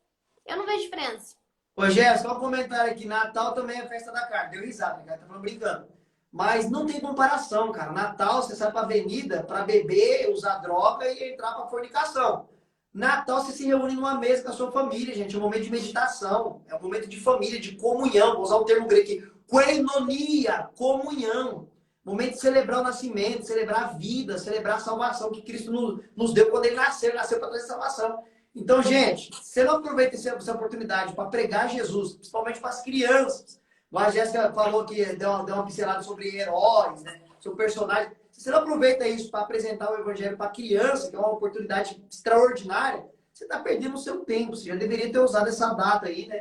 eu não vejo diferença. Ô, Jéssica, só um comentário aqui. Natal também é festa da carne. Deu risada, né, cara? Tá falando brincando. Mas não tem comparação, cara. Natal, você sai pra avenida pra beber, usar droga e entrar pra fornicação. Natal, você se reúne numa mesa com a sua família, gente. É um momento de meditação. É um momento de família, de comunhão. Vou usar o termo grego aqui. Koinonia, comunhão. Momento de celebrar o nascimento, celebrar a vida, celebrar a salvação que Cristo nos deu quando ele nasceu. Ele nasceu para trazer salvação. Então, gente, você não aproveita essa oportunidade para pregar Jesus, principalmente para as crianças. A Jéssica falou que deu uma pincelada sobre heróis, né? Sobre personagens. Se você não aproveita isso para apresentar o evangelho para a criança, que é uma oportunidade extraordinária, você está perdendo o seu tempo. Você já deveria ter usado essa data aí, né?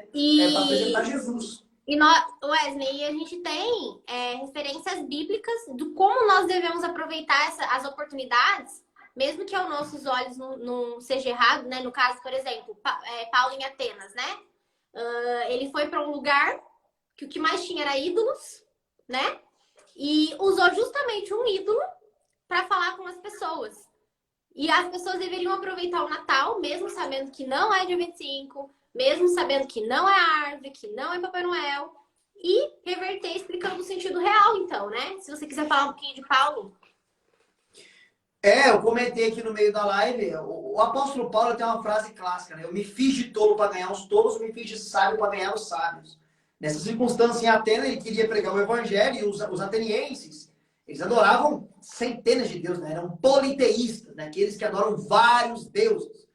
Para apresentar Jesus. E nós, Wesley, a gente tem referências bíblicas do como nós devemos aproveitar as oportunidades, mesmo que aos nossos olhos não seja errado, né? No caso, por exemplo, Paulo em Atenas, né? Ele foi para um lugar que o que mais tinha era ídolos, né? E usou justamente um ídolo para falar com as pessoas. E as pessoas deveriam aproveitar o Natal, mesmo sabendo que não é dia 25, mesmo sabendo que não é árvore, que não é Papai Noel, e reverter explicando o sentido real, então, né? Se você quiser falar um pouquinho de Paulo. Eu comentei aqui no meio da live, o apóstolo Paulo tem uma frase clássica, né? Eu me fiz de tolo para ganhar os tolos, me fiz de sábio para ganhar os sábios. Nessa circunstância em Atenas, ele queria pregar o evangelho e os atenienses, eles adoravam centenas de deuses, né? Eram politeístas, né? Aqueles que adoram vários deuses.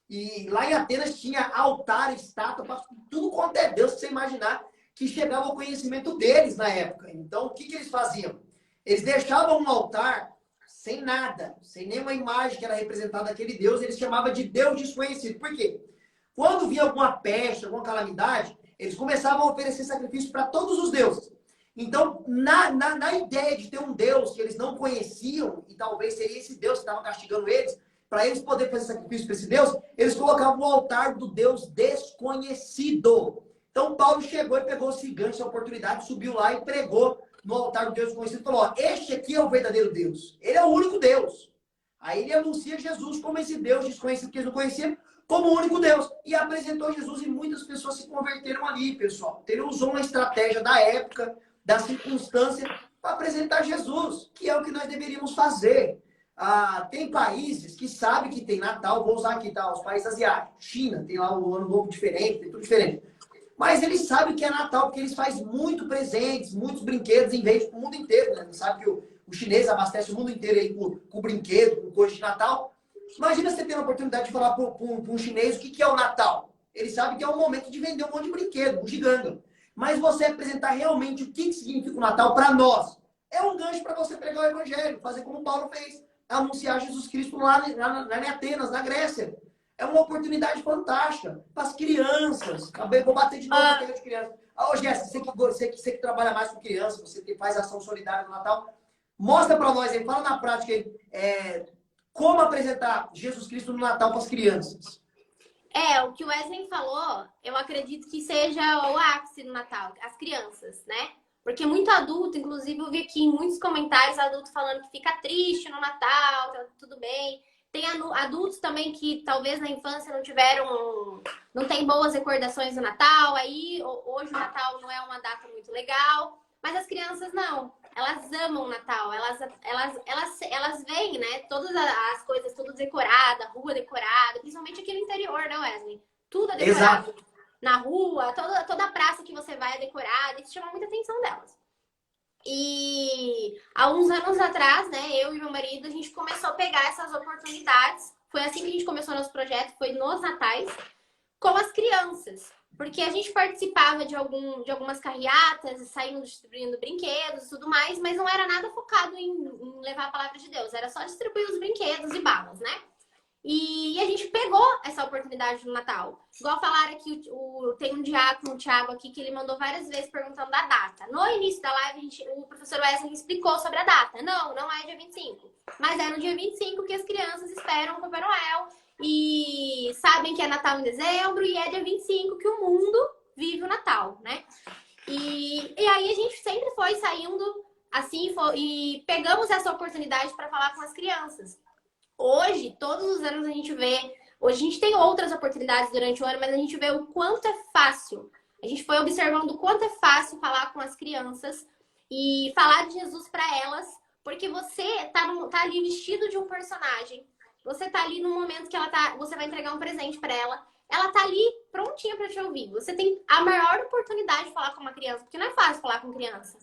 E lá em Atenas tinha altar, estátua, tudo quanto é Deus que você imaginar que chegava ao conhecimento deles na época. Então, o que eles faziam? Eles deixavam um altar sem nada, sem nenhuma imagem que era representada daquele Deus, eles chamavam de Deus desconhecido. Por quê? Quando vinha alguma peste, alguma calamidade, eles começavam a oferecer sacrifício para todos os deuses. Então, na ideia de ter um Deus que eles não conheciam, e talvez seria esse Deus que estava castigando eles, para eles poderem fazer sacrifício para esse Deus, eles colocavam o altar do Deus desconhecido. Então, Paulo chegou e pegou esse gancho, essa oportunidade, subiu lá e pregou no altar do Deus desconhecido e falou, ó, este aqui é o verdadeiro Deus. Ele é o único Deus. Aí ele anuncia Jesus como esse Deus desconhecido que eles não conheciam, como o único Deus. E apresentou Jesus e muitas pessoas se converteram ali, pessoal. Ele usou uma estratégia da época, da circunstância, para apresentar Jesus, que é o que nós deveríamos fazer. Tem países que sabem que tem Natal, vou usar aqui, tá? Os países asiáticos. China tem lá o Ano Novo diferente, tem tudo diferente. Mas eles sabem que é Natal, porque eles fazem muito presentes, muitos brinquedos, em vez do mundo inteiro, né? Eles sabem que o chinês abastece o mundo inteiro aí com brinquedo, com coisa de Natal. Imagina você ter a oportunidade de falar para um chinês o que é o Natal. Ele sabe que é um momento de vender um monte de brinquedo, um gigante. Mas você apresentar realmente o que significa o Natal para nós, é um gancho para você pregar o evangelho, fazer como Paulo fez, anunciar Jesus Cristo lá em Atenas, na Grécia. É uma oportunidade fantástica para as crianças. Vou bater de novo na tela de criança. Ô, Jéssica, você que trabalha mais com crianças, você que faz ação solidária no Natal, mostra para nós aí, fala na prática aí, como apresentar Jesus Cristo no Natal para as crianças. O que o Wesley falou, eu acredito que seja o ápice do Natal, as crianças, né? Porque muito adulto, inclusive eu vi aqui em muitos comentários adulto falando que fica triste no Natal, tá tudo bem. Tem adultos também que talvez na infância não tiveram, não tem boas recordações do Natal, aí hoje o Natal não é uma data muito legal, mas as crianças não. Elas amam o Natal, elas veem, né, todas as coisas, tudo decorada, rua decorada, principalmente aqui no interior, né, Wesley? Tudo é decorado. Exato. Na rua, toda a praça que você vai é decorada, isso chama muita atenção delas. E há uns anos atrás, né, eu e meu marido, a gente começou a pegar essas oportunidades. Foi assim que a gente começou nosso projeto, foi nos natais, com as crianças. Porque a gente participava de algumas carreatas, saindo distribuindo brinquedos e tudo mais, mas não era nada focado em levar a palavra de Deus, era só distribuir os brinquedos e balas, né? E a gente pegou essa oportunidade no Natal. Igual falaram aqui, tem um diácono, o Thiago, aqui, que ele mandou várias vezes perguntando da data. No início da live, o professor Wesley explicou sobre a data. Não é dia 25. Mas é no dia 25 que as crianças esperam o Papai Noel e sabem que é Natal em dezembro e é dia 25 que o mundo vive o Natal, né? E aí a gente sempre foi saindo assim e pegamos essa oportunidade para falar com as crianças. Hoje, todos os anos a gente vê... Hoje a gente tem outras oportunidades durante o ano, mas a gente vê o quanto é fácil. A gente foi observando o quanto é fácil falar com as crianças e falar de Jesus para elas, porque você tá ali vestido de um personagem. Você tá ali no momento que você vai entregar um presente para ela. Ela tá ali prontinha para te ouvir. Você tem a maior oportunidade de falar com uma criança, porque não é fácil falar com criança.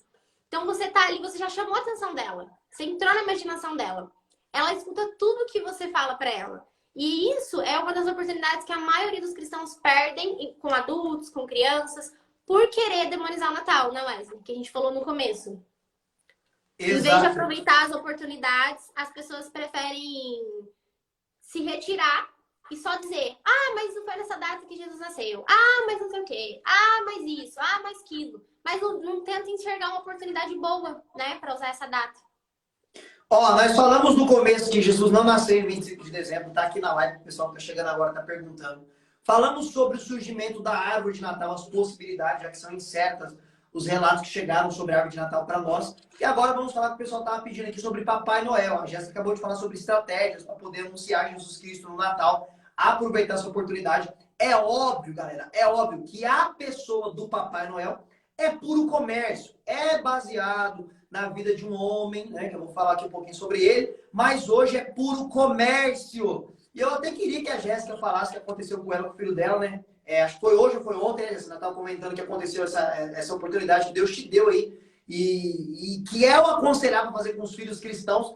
Então você tá ali, você já chamou a atenção dela. Você entrou na imaginação dela. Ela escuta tudo que você fala para ela. E isso é uma das oportunidades que a maioria dos cristãos perdem com adultos, com crianças, por querer demonizar o Natal, né, Wesley? Que a gente falou no começo. Em vez de Exato. aproveitar as oportunidades, as pessoas preferem se retirar e só dizer: ah, mas não foi nessa data que Jesus nasceu. Ah, mas não sei o quê. Ah, mas isso. Ah, mas aquilo. Mas não tenta enxergar uma oportunidade boa, né, para usar essa data. Ó, nós falamos no começo que Jesus não nasceu em 25 de dezembro, tá aqui na live, o pessoal que tá chegando agora tá perguntando. Falamos sobre o surgimento da árvore de Natal, as possibilidades, já que são incertas os relatos que chegaram sobre a árvore de Natal para nós. E agora vamos falar que o pessoal tava pedindo aqui sobre Papai Noel. A Jéssica acabou de falar sobre estratégias para poder anunciar Jesus Cristo no Natal, aproveitar essa oportunidade. É óbvio, galera, é óbvio que a pessoa do Papai Noel é puro comércio, é baseado na vida de um homem, né, que eu vou falar aqui um pouquinho sobre ele, mas hoje é puro comércio. E eu até queria que a Jéssica falasse o que aconteceu com ela, com o filho dela, né? Acho que foi hoje ou foi ontem, né, Jéssica? Ela estava comentando que aconteceu essa oportunidade que Deus te deu aí, e que é o aconselhável fazer com os filhos cristãos,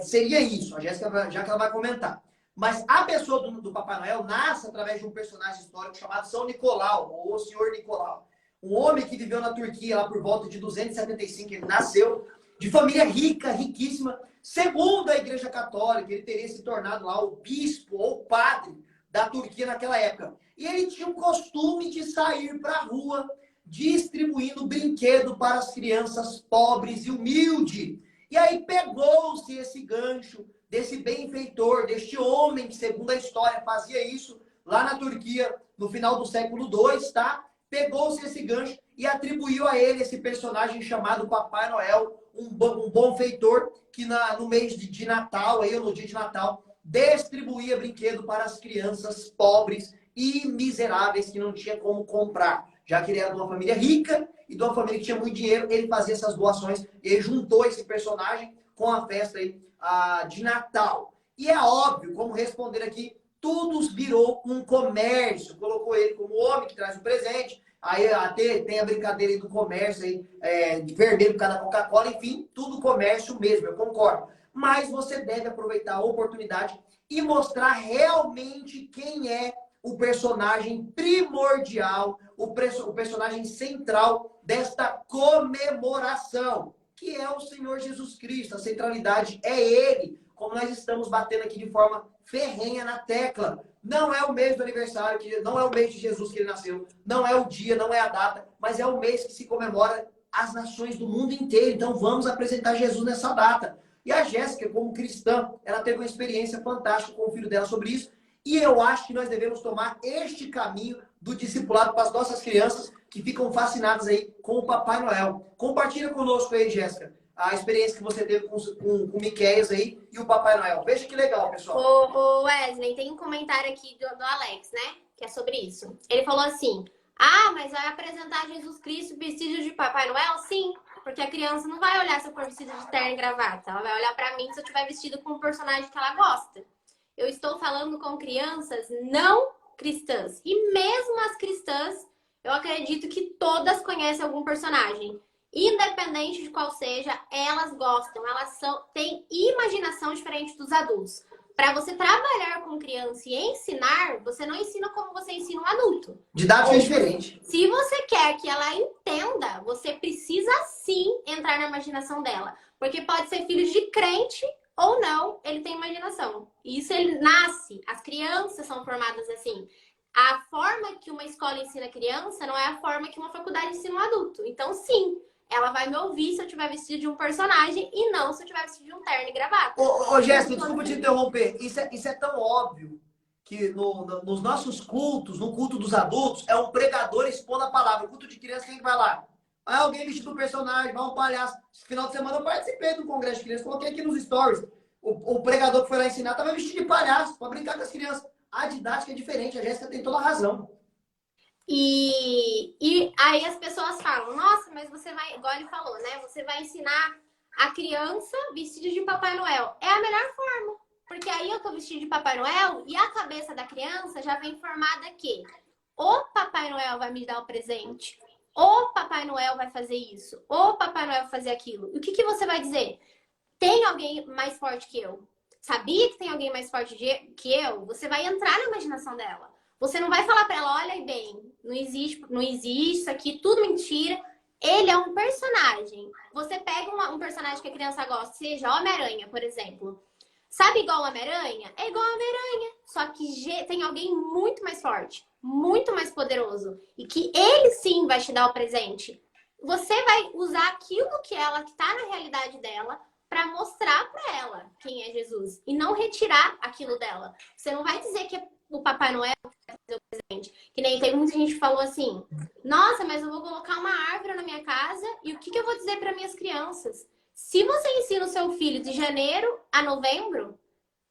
seria isso. A Jéssica, já que ela vai comentar. Mas a pessoa do Papai Noel nasce através de um personagem histórico chamado São Nicolau, ou o Senhor Nicolau. Um homem que viveu na Turquia lá por volta de 275, ele nasceu de família rica, riquíssima. Segundo a Igreja Católica, ele teria se tornado lá o bispo ou padre da Turquia naquela época. E ele tinha um costume de sair para a rua distribuindo brinquedo para as crianças pobres e humildes. E aí pegou-se esse gancho desse benfeitor, deste homem que, segundo a história, fazia isso lá na Turquia no final do século II, tá? Pegou-se esse gancho e atribuiu a ele esse personagem chamado Papai Noel, um bom feitor que no mês de Natal, aí, ou no dia de Natal, distribuía brinquedo para as crianças pobres e miseráveis que não tinha como comprar. Já que ele era de uma família rica e de uma família que tinha muito dinheiro, ele fazia essas doações e ele juntou esse personagem com a festa aí, de Natal. E é óbvio, como responder aqui, tudo virou um comércio. Colocou ele como homem que traz o presente. Aí até tem a brincadeira aí do comércio aí, de vermelho por causa da Coca-Cola. Enfim, tudo comércio mesmo, eu concordo. Mas você deve aproveitar a oportunidade e mostrar realmente quem é o personagem primordial, o personagem central desta comemoração, que é o Senhor Jesus Cristo. A centralidade é Ele, como nós estamos batendo aqui de forma ferrenha na tecla. Não é o mês do aniversário, não é o mês de Jesus que ele nasceu, não é o dia, não é a data, mas é o mês que se comemora as nações do mundo inteiro. Então vamos apresentar Jesus nessa data. E a Jéssica, como cristã, ela teve uma experiência fantástica com o filho dela sobre isso. E eu acho que nós devemos tomar este caminho do discipulado para as nossas crianças que ficam fascinadas aí com o Papai Noel. Compartilha conosco aí, Jéssica, a experiência que você teve com o Miqueias aí e o Papai Noel. Veja que legal, pessoal. O Wesley, tem um comentário aqui do Alex, né? Que é sobre isso. Ele falou assim: ah, mas vai apresentar Jesus Cristo vestido de Papai Noel? Sim, porque a criança não vai olhar se eu for vestido de terno e gravata. Ela vai olhar pra mim se eu estiver vestido com um personagem que ela gosta. Eu estou falando com crianças não cristãs. E mesmo as cristãs, eu acredito que todas conhecem algum personagem. Independente de qual seja, elas gostam. Elas têm imaginação diferente dos adultos. Para você trabalhar com criança e ensinar, você não ensina como você ensina um adulto. Didática é diferente. Se você quer que ela entenda, você precisa sim entrar na imaginação dela. Porque pode ser filho de crente ou não, ele tem imaginação. Isso ele nasce. As crianças são formadas assim. A forma que uma escola ensina a criança não é a forma que uma faculdade ensina um adulto. Então, sim, ela vai me ouvir se eu estiver vestido de um personagem e não se eu estiver vestido de um terno e gravata. Ô Jéssica, desculpa te interromper. Isso é tão óbvio que nos nossos cultos, no culto dos adultos, é um pregador expondo a palavra. O culto de criança, quem que vai lá? Vai alguém vestido de um personagem, vai um palhaço. Esse final de semana eu participei do congresso de crianças, coloquei aqui nos stories. O pregador que foi lá ensinar estava vestido de palhaço, para brincar com as crianças. A didática é diferente, a Jéssica tem toda a razão. E aí as pessoas falam, nossa, mas você vai, igual ele falou, né? Você vai ensinar a criança vestida de Papai Noel. É a melhor forma. Porque aí eu tô vestido de Papai Noel e a cabeça da criança já vem formada que o Papai Noel vai me dar o presente, o Papai Noel vai fazer isso, o Papai Noel vai fazer aquilo. E o que você vai dizer? Tem alguém mais forte que eu? Sabia que tem alguém mais forte que eu? Você vai entrar na imaginação dela. Você não vai falar para ela, olha bem, não existe isso aqui, tudo mentira. Ele é um personagem. Você pega um personagem que a criança gosta, seja Homem-Aranha, por exemplo. Sabe igual o Homem-Aranha? É igual o Homem-Aranha. Só que tem alguém muito mais forte, muito mais poderoso. E que ele sim vai te dar o presente. Você vai usar aquilo que ela, que tá na realidade dela, para mostrar para ela quem é Jesus. E não retirar aquilo dela. Você não vai dizer que o Papai Noel vai fazer o presente. Que nem tem muita gente que falou assim, nossa, mas eu vou colocar uma árvore na minha casa e o que eu vou dizer para minhas crianças? Se você ensina o seu filho de janeiro a novembro,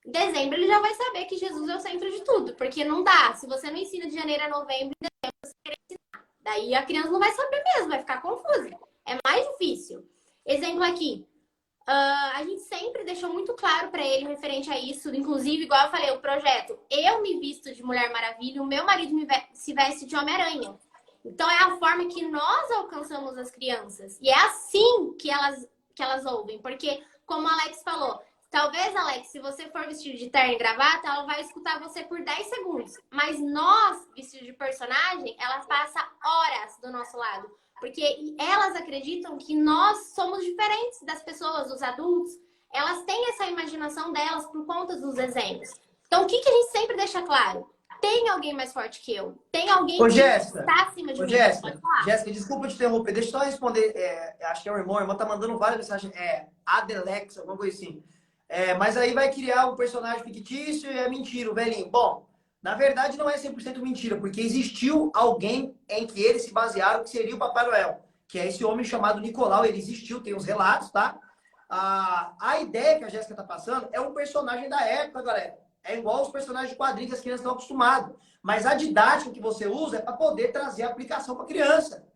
em dezembro ele já vai saber que Jesus é o centro de tudo. Porque não dá. Se você não ensina de janeiro a novembro, em dezembro você quer ensinar. Daí a criança não vai saber mesmo, vai ficar confusa. É mais difícil. Exemplo aqui. A gente sempre deixou muito claro para ele referente a isso. Inclusive, igual eu falei, o projeto Eu Me Visto de Mulher Maravilha e o meu marido se veste de Homem-Aranha. Então, é a forma que nós alcançamos as crianças. E é assim que elas ouvem. Porque, como a Alex falou, talvez, Alex, se você for vestido de terno e gravata, ela vai escutar você por 10 segundos. Mas nós, vestidos de personagem, ela passa horas do nosso lado. Porque elas acreditam que nós somos diferentes das pessoas, dos adultos. Elas têm essa imaginação delas por conta dos desenhos. Então, o que a gente sempre deixa claro? Tem alguém mais forte que eu. Tem alguém que está acima de mim. Jéssica, desculpa te interromper. Deixa eu só responder. Acho que é o irmão tá mandando várias mensagens. Adelex, alguma coisa assim. Mas aí vai criar um personagem fictício e é mentira, o velhinho. Bom, na verdade não é 100% mentira, porque existiu alguém em que eles se basearam, que seria o Papai Noel, que é esse homem chamado Nicolau. Ele existiu, tem os relatos, tá? A ideia que a Jéssica tá passando é um personagem da época, galera. É igual os personagens de quadrinhos que as crianças estão acostumadas. Mas a didática que você usa é para poder trazer a aplicação para a criança.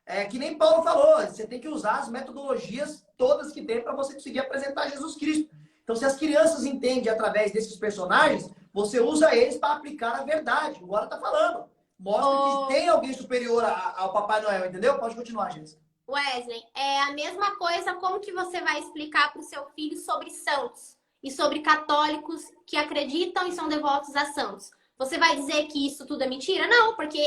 É que nem Paulo falou, você tem que usar as metodologias todas que tem para você conseguir apresentar Jesus Cristo. Então, se as crianças entendem através desses personagens, você usa eles para aplicar a verdade. Agora tá falando. Mostra que tem alguém superior ao Papai Noel, entendeu? Pode continuar, Jéssica. Wesley, é a mesma coisa como que você vai explicar para o seu filho sobre santos e sobre católicos que acreditam e são devotos a santos. Você vai dizer que isso tudo é mentira? Não, porque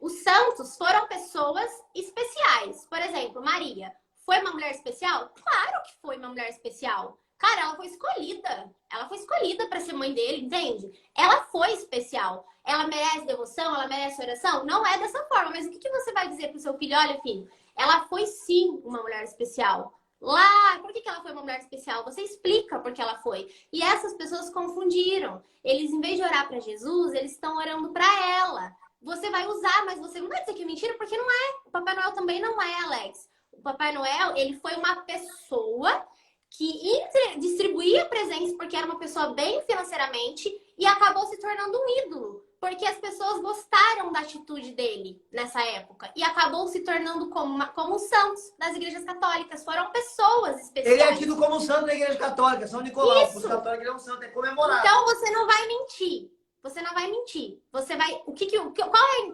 os santos, foram pessoas especiais. Por exemplo, Maria, foi uma mulher especial? Claro que foi uma mulher especial. Cara, ela foi escolhida. Ela foi escolhida para ser mãe dele, entende? Ela foi especial. Ela merece devoção? Ela merece oração? Não é dessa forma. Mas o que você vai dizer pro seu filho? Olha, filho, ela foi sim uma mulher especial. Lá, por que ela foi uma mulher especial? Você explica por que ela foi. E essas pessoas confundiram. Eles, em vez de orar para Jesus, eles estão orando para ela. Você vai usar, mas você não vai dizer que é mentira, porque não é. O Papai Noel também não é, Alex. O Papai Noel, ele foi uma pessoa que distribuía presentes porque era uma pessoa bem financeiramente e acabou se tornando um ídolo. Porque as pessoas gostaram da atitude dele nessa época. E acabou se tornando como os santos das igrejas católicas. Foram pessoas Ele é especiais. tido como santo da Igreja Católica, São Nicolau. Os Isso! católicos ele é um santo, é comemorado. Então você não vai mentir. Você não vai mentir. Você vai.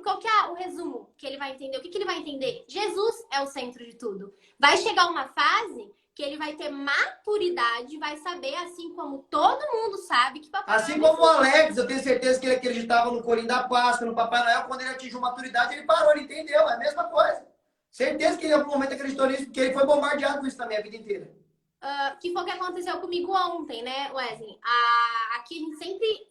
Qual que é o resumo que ele vai entender? O que ele vai entender? Jesus é o centro de tudo. Vai chegar uma fase que ele vai ter maturidade, vai saber, assim como todo mundo sabe, que Papai Assim Noel como o Alex, eu tenho certeza que ele acreditava no Coelhinho da Páscoa, no Papai Noel, quando ele atingiu maturidade, ele parou, ele entendeu, é a mesma coisa. Certeza que ele em algum momento acreditou nisso, porque ele foi bombardeado com isso também a vida inteira. que foi o que aconteceu comigo ontem, né, Wesley? Aqui a gente sempre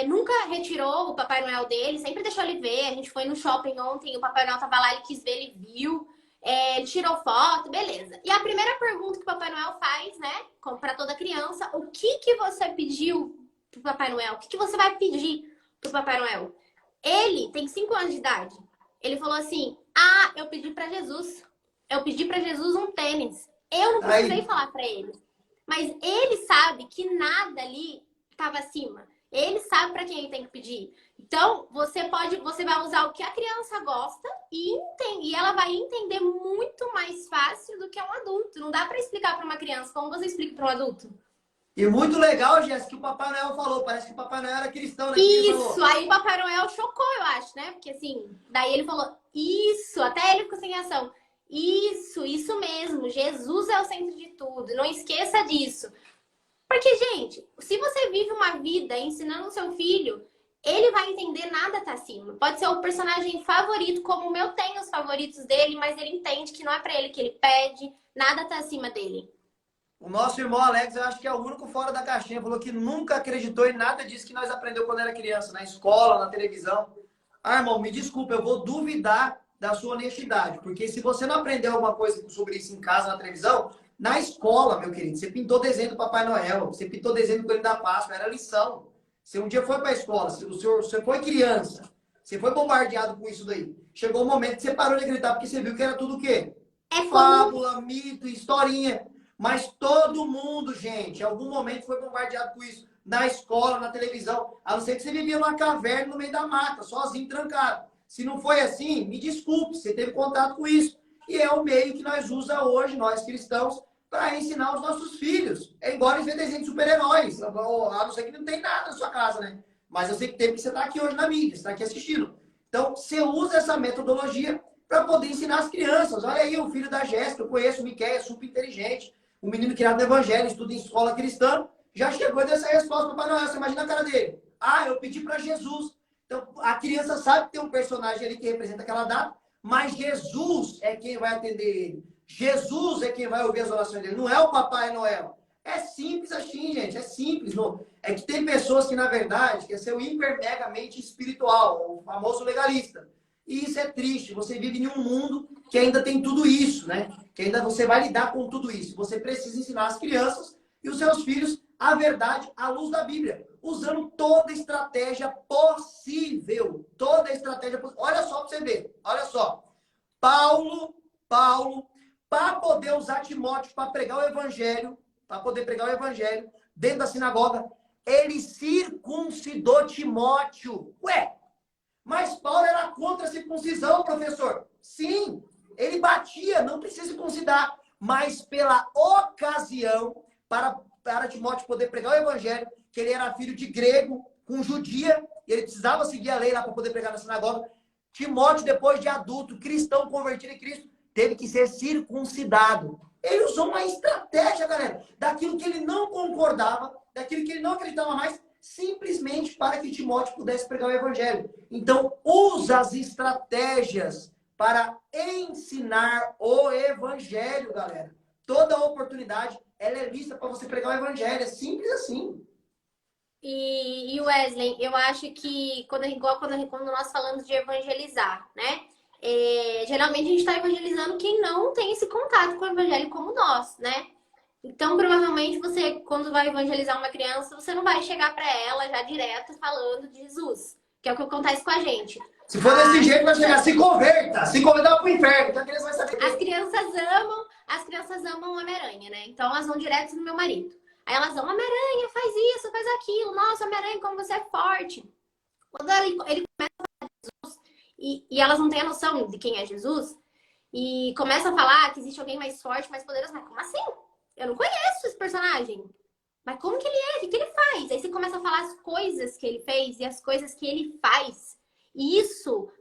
nunca retirou o Papai Noel dele, sempre deixou ele ver. A gente foi no shopping ontem, o Papai Noel tava lá, ele quis ver, ele viu. Ele tirou foto, beleza. E a primeira pergunta que o Papai Noel faz, né, para toda criança, o que você pediu pro Papai Noel? O que você vai pedir pro Papai Noel? Ele tem 5 anos de idade. Ele falou assim: ah, eu pedi para Jesus. Eu pedi para Jesus um tênis. Eu não precisei falar para ele. Mas ele sabe que nada ali estava acima. Ele sabe para quem ele tem que pedir. Então, você vai usar o que a criança gosta e ela vai entender muito mais fácil do que um adulto. Não dá para explicar para uma criança como você explica para um adulto. E muito legal, Jéssica, que o Papai Noel falou. Parece que o Papai Noel era cristão, né? Isso! Aí o Papai Noel chocou, eu acho, né? Porque assim, daí ele falou, isso, até ele ficou sem ação. Isso mesmo. Jesus é o centro de tudo. Não esqueça disso. Porque, gente, se você vive uma vida ensinando o seu filho, ele vai entender nada tá acima. Pode ser o personagem favorito, como o meu tem os favoritos dele, mas ele entende que não é pra ele que ele pede, nada tá acima dele. O nosso irmão Alex, eu acho que é o único fora da caixinha, falou que nunca acreditou em nada disso que nós aprendeu quando era criança, na escola, na televisão. Ah, irmão, me desculpa, eu vou duvidar da sua honestidade, porque se você não aprendeu alguma coisa sobre isso em casa, na televisão, na escola, meu querido, você pintou desenho do Papai Noel, você pintou desenho do Coelho da Páscoa, era lição. Você um dia foi para a escola, você foi criança, você foi bombardeado com isso daí. Chegou o momento que você parou de acreditar, porque você viu que era tudo o quê? Fábula, mito, historinha. Mas todo mundo, gente, em algum momento foi bombardeado com isso. Na escola, na televisão. A não ser que você vivia numa caverna no meio da mata, sozinho, trancado. Se não foi assim, me desculpe, você teve contato com isso. E é o meio que nós usamos hoje, nós cristãos, para ensinar os nossos filhos. É igual eles verem desenho de super-heróis. A não ser que não tem nada na sua casa, né? Mas eu sei que teve que você está aqui hoje na mídia, você está aqui assistindo. Então, você usa essa metodologia para poder ensinar as crianças. Olha aí, o filho da Jéssica, eu conheço o Miquel, é super inteligente. Um menino criado no Evangelho, estuda em escola cristã, já chegou e deu essa resposta para o Papai Noel. Você imagina a cara dele. Ah, eu pedi para Jesus. Então, a criança sabe que tem um personagem ali que representa aquela data, mas Jesus é quem vai atender ele. Jesus é quem vai ouvir as orações dele, não é o Papai Noel. É simples assim, gente, é simples. Não? É que tem pessoas que, na verdade, quer ser o hipermegamente espiritual, o famoso legalista. E isso é triste. Você vive em um mundo que ainda tem tudo isso, né? Que ainda você vai lidar com tudo isso. Você precisa ensinar as crianças e os seus filhos a verdade à luz da Bíblia, usando toda a estratégia possível. Toda a estratégia possível. Olha só para você ver. Olha só. Paulo, para poder usar Timóteo para pregar o evangelho, dentro da sinagoga, ele circuncidou Timóteo. Ué, mas Paulo era contra a circuncisão, professor. Sim, ele batia, não precisa circuncidar. Mas pela ocasião, para Timóteo poder pregar o evangelho, que ele era filho de grego, com judia, e ele precisava seguir a lei lá para poder pregar na sinagoga. Timóteo, depois de adulto, cristão, convertido em Cristo, teve que ser circuncidado. Ele usou uma estratégia, galera, daquilo que ele não concordava, daquilo que ele não acreditava mais, simplesmente para que Timóteo pudesse pregar o evangelho. Então, usa as estratégias para ensinar o evangelho, galera. Toda oportunidade, ela é lista para você pregar o evangelho. É simples assim. E Wesley, eu acho que quando nós falamos de evangelizar, né? geralmente a gente está evangelizando quem não tem esse contato com o evangelho como nós, né? Então, provavelmente, você, quando vai evangelizar uma criança, você não vai chegar para ela já direto falando de Jesus, que é o que acontece com a gente. Se for desse jeito, vai chegar, se converta pro inferno, então a criança vai saber. As crianças amam Homem-Aranha, né? Então elas vão direto no meu marido. Aí elas amam Homem-Aranha, faz isso, faz aquilo. Nossa, Homem-Aranha, como você é forte. Quando ele começa a falar de Jesus, e elas não têm a noção de quem é Jesus, e começa a falar que existe alguém mais forte, mais poderoso, mas como assim? Eu não conheço esse personagem. Mas como que ele é? O que ele faz? Aí você começa a falar as coisas que ele fez e as coisas que ele faz. E isso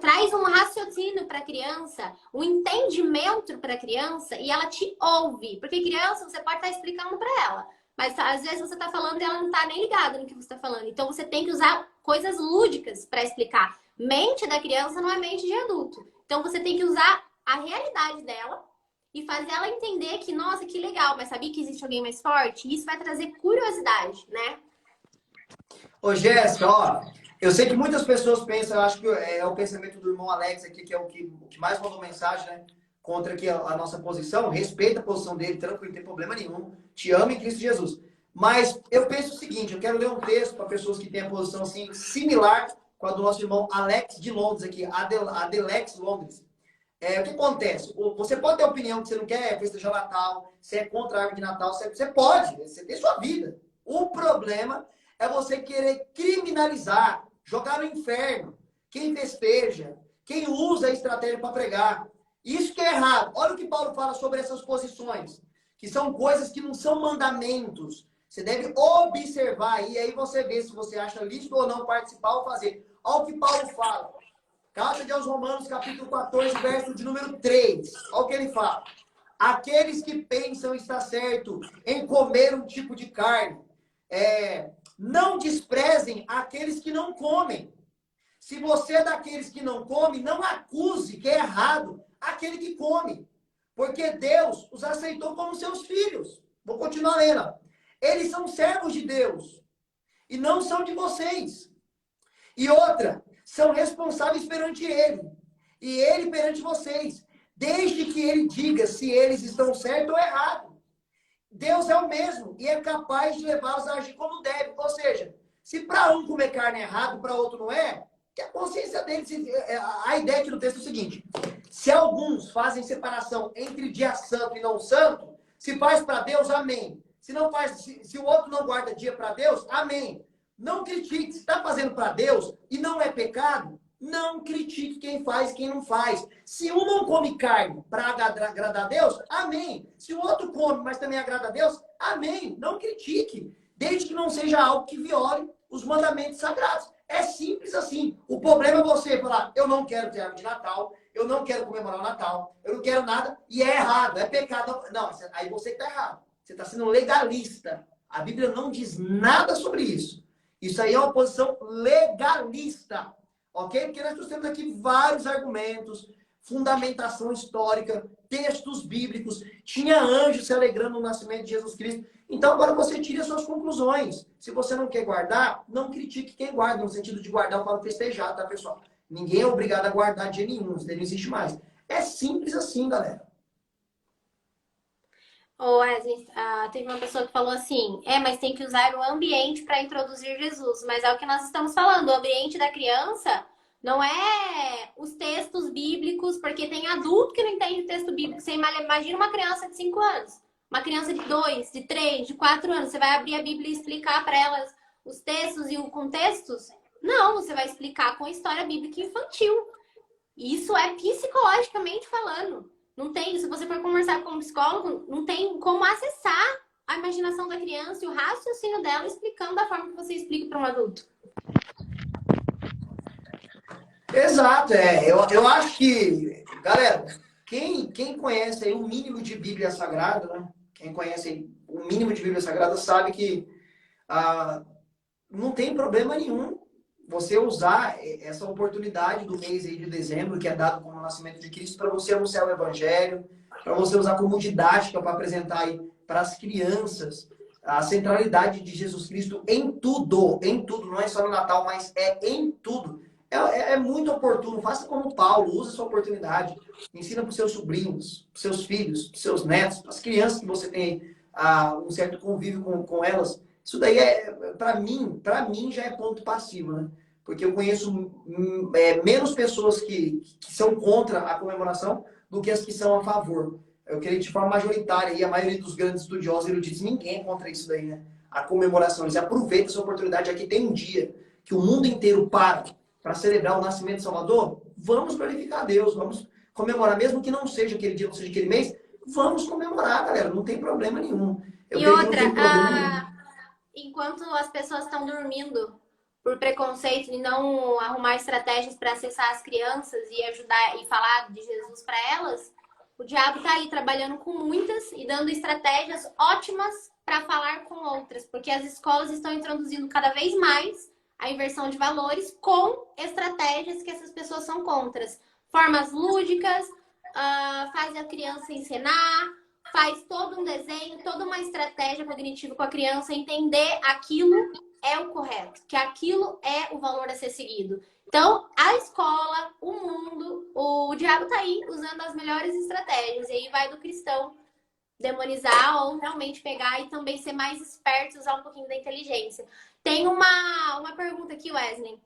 traz um raciocínio para a criança, um entendimento para a criança e ela te ouve. Porque criança, você pode estar explicando para ela, mas às vezes você está falando e ela não está nem ligada no que você está falando. Então você tem que usar coisas lúdicas para explicar. Mente da criança não é mente de adulto. Então você tem que usar a realidade dela e fazer ela entender que, nossa, que legal, mas sabia que existe alguém mais forte? E isso vai trazer curiosidade, né? Ô, Jéssica, ó, eu sei que muitas pessoas pensam, eu acho que é o pensamento do irmão Alex aqui, que é o que mais mandou mensagem, né? Contra aqui a nossa posição, respeita a posição dele, tranquilo, não tem problema nenhum. Te amo em Cristo Jesus. Mas eu penso o seguinte, eu quero ler um texto para pessoas que têm a posição assim, similar com a do nosso irmão Alex de Londres aqui, Adelex Londres. O que acontece? Você pode ter a opinião que você não quer festejar Natal, você é contra a árvore de Natal, você pode, você tem sua vida. O problema é você querer criminalizar, jogar no inferno quem festeja, quem usa a estratégia para pregar. Isso que é errado. Olha o que Paulo fala sobre essas posições, que são coisas que não são mandamentos. Você deve observar e aí você vê se você acha lícito ou não participar ou fazer. Olha o que Paulo fala. Carta aos Romanos, capítulo 14, verso de número 3. Olha o que ele fala. Aqueles que pensam estar certo em comer um tipo de carne, não desprezem aqueles que não comem. Se você é daqueles que não comem, não acuse que é errado aquele que come. Porque Deus os aceitou como seus filhos. Vou continuar lendo. Eles são servos de Deus e não são de vocês. E outra, são responsáveis perante ele. E ele perante vocês. Desde que ele diga se eles estão certo ou errado. Deus é o mesmo e é capaz de levá-los a agir como deve. Ou seja, se para um comer carne é errado, para outro não é, que a consciência deles... A ideia aqui no texto é o seguinte. Se alguns fazem separação entre dia santo e não santo, se faz para Deus, amém. Se não faz, se o outro não guarda dia para Deus, amém. Não critique. Se está fazendo para Deus e não é pecado, não critique quem faz e quem não faz. Se um não come carne para agradar a Deus, amém. Se o outro come, mas também agrada a Deus, amém. Não critique. Desde que não seja algo que viole os mandamentos sagrados. É simples assim. O problema é você falar, eu não quero ter árvore de Natal, eu não quero comemorar o Natal, eu não quero nada, e é errado, é pecado. Não, aí você está errado. Você está sendo legalista. A Bíblia não diz nada sobre isso. Isso aí é uma posição legalista, ok? Porque nós temos aqui vários argumentos, fundamentação histórica, textos bíblicos, tinha anjos se alegrando no nascimento de Jesus Cristo. Então agora você tira as suas conclusões. Se você não quer guardar, não critique quem guarda, no sentido de guardar para festejar, tá, pessoal? Ninguém é obrigado a guardar dia nenhum, isso daí não existe mais. É simples assim, galera. Ô, Wesley, teve uma pessoa que falou assim, mas tem que usar o ambiente para introduzir Jesus. Mas é o que nós estamos falando, o ambiente da criança não é os textos bíblicos, porque tem adulto que não entende o texto bíblico. Você imagina uma criança de 5 anos, uma criança de 2, de 3, de 4 anos. Você vai abrir a Bíblia e explicar para elas os textos e os contextos? Não, você vai explicar com a história bíblica infantil. Isso é psicologicamente falando. Não tem, se você for conversar com um psicólogo, não tem como acessar a imaginação da criança e o raciocínio dela explicando da forma que você explica para um adulto. Exato, eu acho que, galera, quem conhece aí o mínimo de Bíblia Sagrada, né? Quem conhece aí o mínimo de Bíblia Sagrada sabe que não tem problema nenhum você usar essa oportunidade do mês aí de dezembro, que é dado como o nascimento de Cristo, para você anunciar o Evangelho, para você usar como didática para apresentar aí para as crianças a centralidade de Jesus Cristo em tudo, não é só no Natal, mas é em tudo. É muito oportuno. Faça como Paulo, use a sua oportunidade. Ensina para os seus sobrinhos, para os seus filhos, para os seus netos, para as crianças que você tem um certo convívio com elas. Isso daí para mim já é ponto passivo, né? Porque eu conheço menos pessoas que são contra a comemoração do que as que são a favor. Eu creio que de forma majoritária, e a maioria dos grandes estudiosos eruditos, ninguém é contra isso daí, né? A comemoração, eles aproveitam essa oportunidade. Aqui tem um dia que o mundo inteiro para celebrar o nascimento de Salvador. Vamos glorificar a Deus, vamos comemorar, mesmo que não seja aquele dia, não seja aquele mês, vamos comemorar, galera, não tem problema nenhum. Eu E creio que não outra, tem problema nenhum. enquanto as pessoas estão dormindo por preconceito e não arrumar estratégias para acessar as crianças e ajudar e falar de Jesus para elas, o diabo está aí trabalhando com muitas e dando estratégias ótimas para falar com outras, porque as escolas estão introduzindo cada vez mais a inversão de valores com estratégias que essas pessoas são contras. Formas lúdicas, faz a criança encenar, faz todo um desenho, toda uma estratégia cognitiva com a criança, entender aquilo é o correto, que aquilo é o valor a ser seguido. Então, a escola, o mundo, o diabo tá aí usando as melhores estratégias. E aí vai do cristão demonizar ou realmente pegar e também ser mais esperto, usar um pouquinho da inteligência. Tem uma pergunta aqui, Wesley.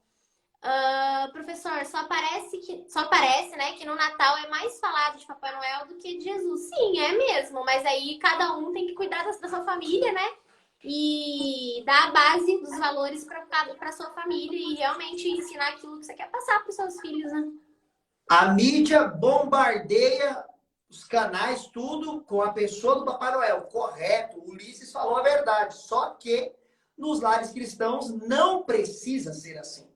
Professor, só parece, né, que no Natal é mais falado de Papai Noel do que de Jesus. Sim, é mesmo, mas aí cada um tem que cuidar da sua família, né? E dar a base dos valores para sua família e realmente ensinar aquilo que você quer passar para os seus filhos, né? A mídia bombardeia os canais, tudo com a pessoa do Papai Noel. Correto, o Ulisses falou a verdade. Só que nos lares cristãos não precisa ser assim.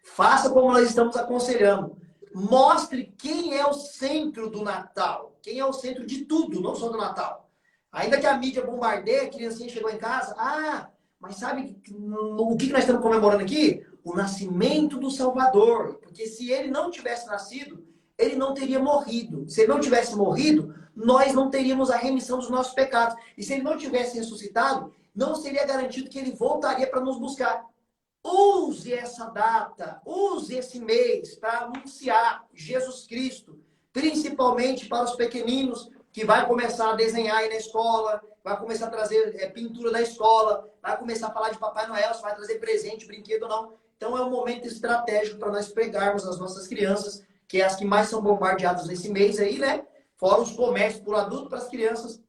Faça como nós estamos aconselhando. Mostre quem é o centro do Natal. Quem é o centro de tudo, não só do Natal. Ainda que a mídia bombardeie, a criancinha chegou em casa. Mas sabe o que nós estamos comemorando aqui? O nascimento do Salvador. Porque se ele não tivesse nascido, ele não teria morrido. Se ele não tivesse morrido, nós não teríamos a remissão dos nossos pecados. E se ele não tivesse ressuscitado, não seria garantido que ele voltaria para nos buscar. Use essa data, use esse mês para anunciar Jesus Cristo, principalmente para os pequeninos que vai começar a desenhar aí na escola, vai começar a trazer pintura da escola, vai começar a falar de Papai Noel, se vai trazer presente, brinquedo ou não. Então é um momento estratégico para nós pregarmos as nossas crianças, que é as que mais são bombardeadas nesse mês aí, né? Fora os comércios por adulto, para as crianças,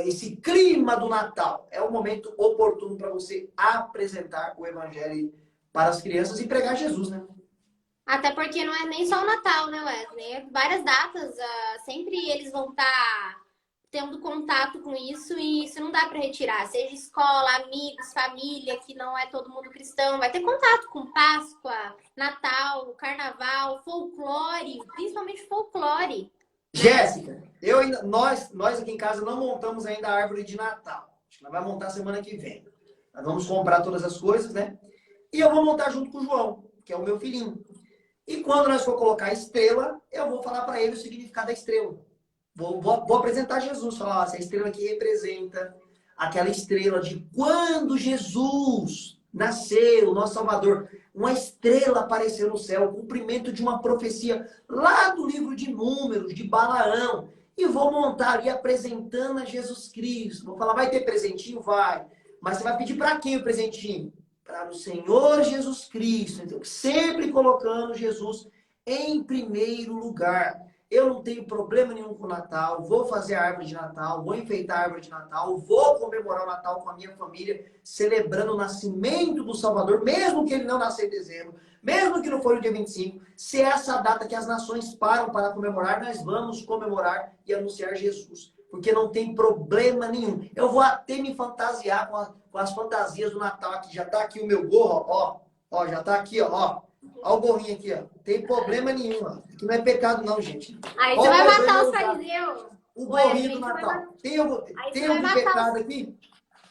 esse clima do Natal. É o momento oportuno para você apresentar o Evangelho para as crianças e pregar Jesus, né? Até porque não é nem só o Natal, né, Wesley? Várias datas, sempre eles vão estar tendo contato com isso e isso não dá para retirar. Seja escola, amigos, família, que não é todo mundo cristão, vai ter contato com Páscoa, Natal, Carnaval, folclore, principalmente folclore. Jéssica, nós aqui em casa não montamos ainda a árvore de Natal. Acho que nós vamos montar semana que vem. Nós vamos comprar todas as coisas, né? E eu vou montar junto com o João, que é o meu filhinho. E quando nós for colocar a estrela, eu vou falar para ele o significado da estrela. Vou apresentar Jesus, falar, essa estrela aqui representa aquela estrela de quando Jesus nasceu, o nosso Salvador. Uma estrela apareceu no céu, o cumprimento de uma profecia lá do livro de Números, de Balaão. E vou montar ali apresentando a Jesus Cristo. Vou falar, vai ter presentinho? Vai. Mas você vai pedir para quem o presentinho? Para o Senhor Jesus Cristo. Então, sempre colocando Jesus em primeiro lugar. Eu não tenho problema nenhum com o Natal, vou fazer a árvore de Natal, vou enfeitar a árvore de Natal, vou comemorar o Natal com a minha família, celebrando o nascimento do Salvador, mesmo que ele não nasceu em dezembro, mesmo que não for no dia 25, se é essa data que as nações param para comemorar, nós vamos comemorar e anunciar Jesus. Porque não tem problema nenhum. Eu vou até me fantasiar com as fantasias do Natal aqui. Já está aqui o meu gorro, ó, já está aqui, ó. Olha o gorrinho aqui, ó. Tem problema nenhum, ó. Aqui não é pecado não, gente. Aí você vai matar os fariseus. O gorrinho do Natal. Tem algum pecado aqui?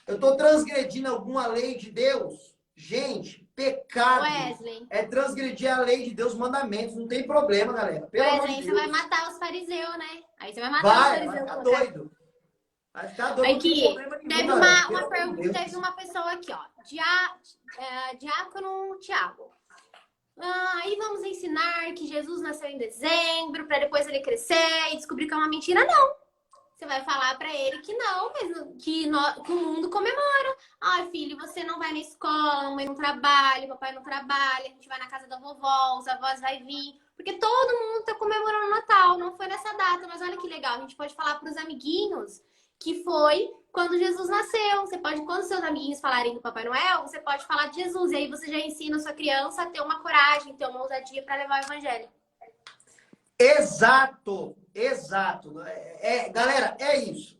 Eu estou transgredindo alguma lei de Deus? Gente, pecado Wesley, é transgredir a lei de Deus, os mandamentos. Não tem problema, galera. Pelo amor de Wesley, Deus. você vai matar os fariseus, né? Aí você vai matar os fariseus. Vai ficar doido. Vai ficar doido, não tem Aqui, problema nenhum, teve galera. uma Pelo amor de pergunta, Deus. teve uma pessoa aqui, ó. Diácono Tiago. Aí vamos ensinar que Jesus nasceu em dezembro, para depois ele crescer e descobrir que é uma mentira? Não. Você vai falar para ele que não, mas que o mundo comemora. Ah, filho, você não vai na escola, a mãe não trabalha, o papai não trabalha, a gente vai na casa da vovó, os avós vai vir. Porque todo mundo tá comemorando o Natal, não foi nessa data, mas olha que legal, a gente pode falar para os amiguinhos que foi quando Jesus nasceu. Você pode, quando seus amiguinhos falarem do Papai Noel, você pode falar de Jesus. E aí você já ensina a sua criança a ter uma coragem, ter uma ousadia para levar o evangelho. Exato, exato. Galera, é isso.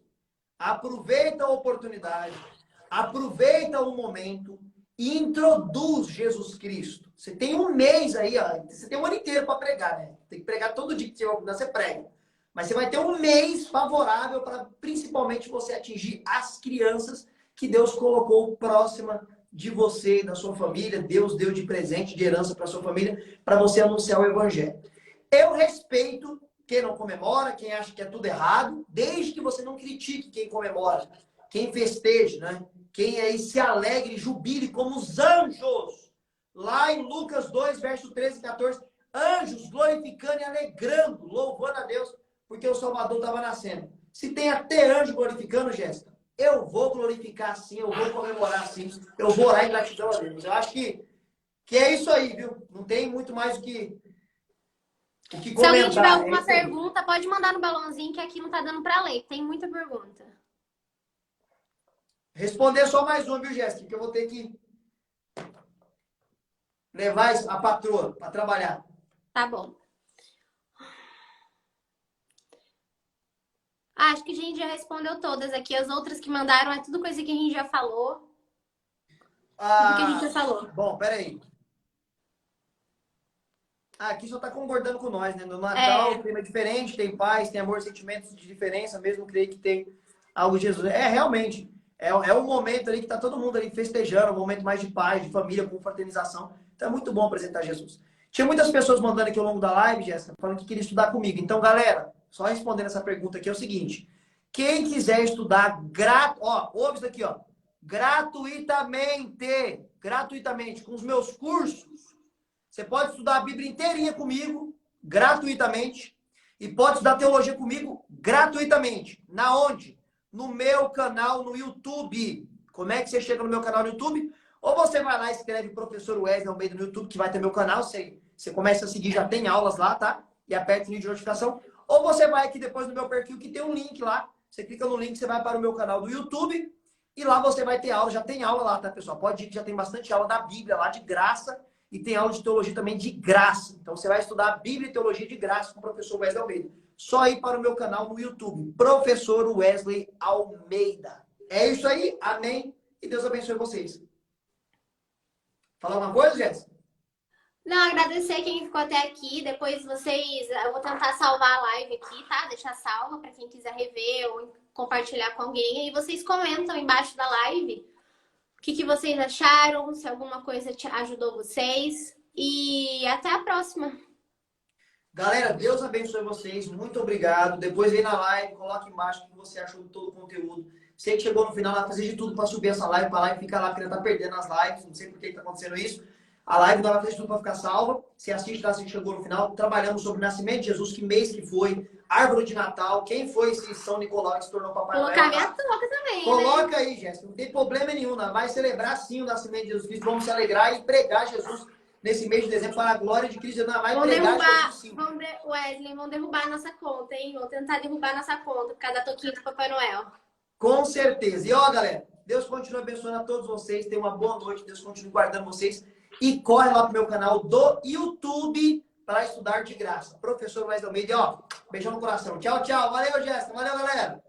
Aproveita a oportunidade, aproveita o momento e introduz Jesus Cristo. Você tem um mês aí, ó, você tem um ano inteiro para pregar, né? Tem que pregar todo dia que tiver oportunidade, você prega. Mas você vai ter um mês favorável para principalmente você atingir as crianças que Deus colocou próxima de você, da sua família. Deus deu de presente, de herança para sua família, para você anunciar o evangelho. Eu respeito quem não comemora, quem acha que é tudo errado, desde que você não critique quem comemora, quem festeja, né? Quem aí se alegre, jubile como os anjos. Lá em Lucas 2, verso 13 e 14, anjos glorificando e alegrando, louvando a Deus, porque o Salvador estava nascendo. Se tem até anjo glorificando, Jéssica, eu vou glorificar sim, eu vou comemorar sim, eu vou orar em gratidão a Deus. Eu acho que é isso aí, viu? Não tem muito mais o que comentar. Se alguém tiver alguma pergunta, pode mandar no balãozinho, que aqui não tá dando para ler. Tem muita pergunta. Responder só mais uma, viu, Jéssica? Que eu vou ter que levar a patroa para trabalhar. Tá bom. Acho que a gente já respondeu todas aqui. As outras que mandaram é tudo coisa que a gente já falou. Tudo que a gente já falou. Bom, peraí. Aqui só tá concordando com nós, né? No Natal o clima é diferente, tem paz, tem amor, sentimentos de diferença, mesmo creio que tem algo de Jesus. Realmente, é um momento ali que tá todo mundo ali festejando, um momento mais de paz, de família, com fraternização. Então é muito bom apresentar Jesus. Tinha muitas pessoas mandando aqui ao longo da live, Jéssica, falando que queria estudar comigo. Então, galera, só respondendo essa pergunta aqui é o seguinte. Quem quiser estudar ouve isso aqui, ó. Gratuitamente, com os meus cursos, você pode estudar a Bíblia inteirinha comigo, gratuitamente, e pode estudar teologia comigo, gratuitamente. Na onde? No meu canal no YouTube. Como é que você chega no meu canal no YouTube? Ou você vai lá e escreve Professor Wesley Almeida no YouTube, que vai ter meu canal, você começa a seguir, já tem aulas lá, tá? E aperta o sininho de notificação. Ou você vai aqui depois no meu perfil, que tem um link lá. Você clica no link, você vai para o meu canal do YouTube, e lá você vai ter aula, já tem aula lá, tá, pessoal? Pode ir que já tem bastante aula da Bíblia lá, de graça. E tem aula de teologia também de graça. Então você vai estudar Bíblia e teologia de graça com o professor Wesley Almeida. Só ir para o meu canal no YouTube, Professor Wesley Almeida. É isso aí, amém. E Deus abençoe vocês. Falar alguma coisa, Jéssica? Não, agradecer quem ficou até aqui. Depois eu vou tentar salvar a live aqui, tá? Deixar salva para quem quiser rever ou compartilhar com alguém. E vocês comentam embaixo da live o que vocês acharam, se alguma coisa ajudou vocês. E até a próxima. Galera, Deus abençoe vocês. Muito obrigado. Depois vem na live, coloca embaixo o que você achou de todo o conteúdo. Você que chegou no final, vai fazer de tudo para subir essa live, para a live ficar lá, porque ela tá perdendo as lives. Não sei por que está acontecendo isso. A live vai fazer de tudo para ficar salva. Se assiste lá, se chegou no final. Trabalhamos sobre o nascimento de Jesus, que mês que foi, árvore de Natal, quem foi esse São Nicolau que se tornou Papai Noel. Colocar minha toca também, Coloca né? aí, Jéssica. Não tem problema nenhum. Né? Vai celebrar sim o nascimento de Jesus Cristo. Vamos se alegrar e pregar Jesus nesse mês de dezembro para a glória de Cristo. Não vai pregar Jesus sim. Wesley, vão derrubar a nossa conta, hein? Vão tentar derrubar a nossa conta por causa da toquinha do Papai Noel. Com certeza. E ó, galera, Deus continue abençoando a todos vocês. Tenham uma boa noite. Deus continue guardando vocês. E corre lá pro meu canal do YouTube para estudar de graça. Professor Wesley Almeida. Ó, beijão no coração. Tchau, tchau. Valeu, Jéssica. Valeu, galera.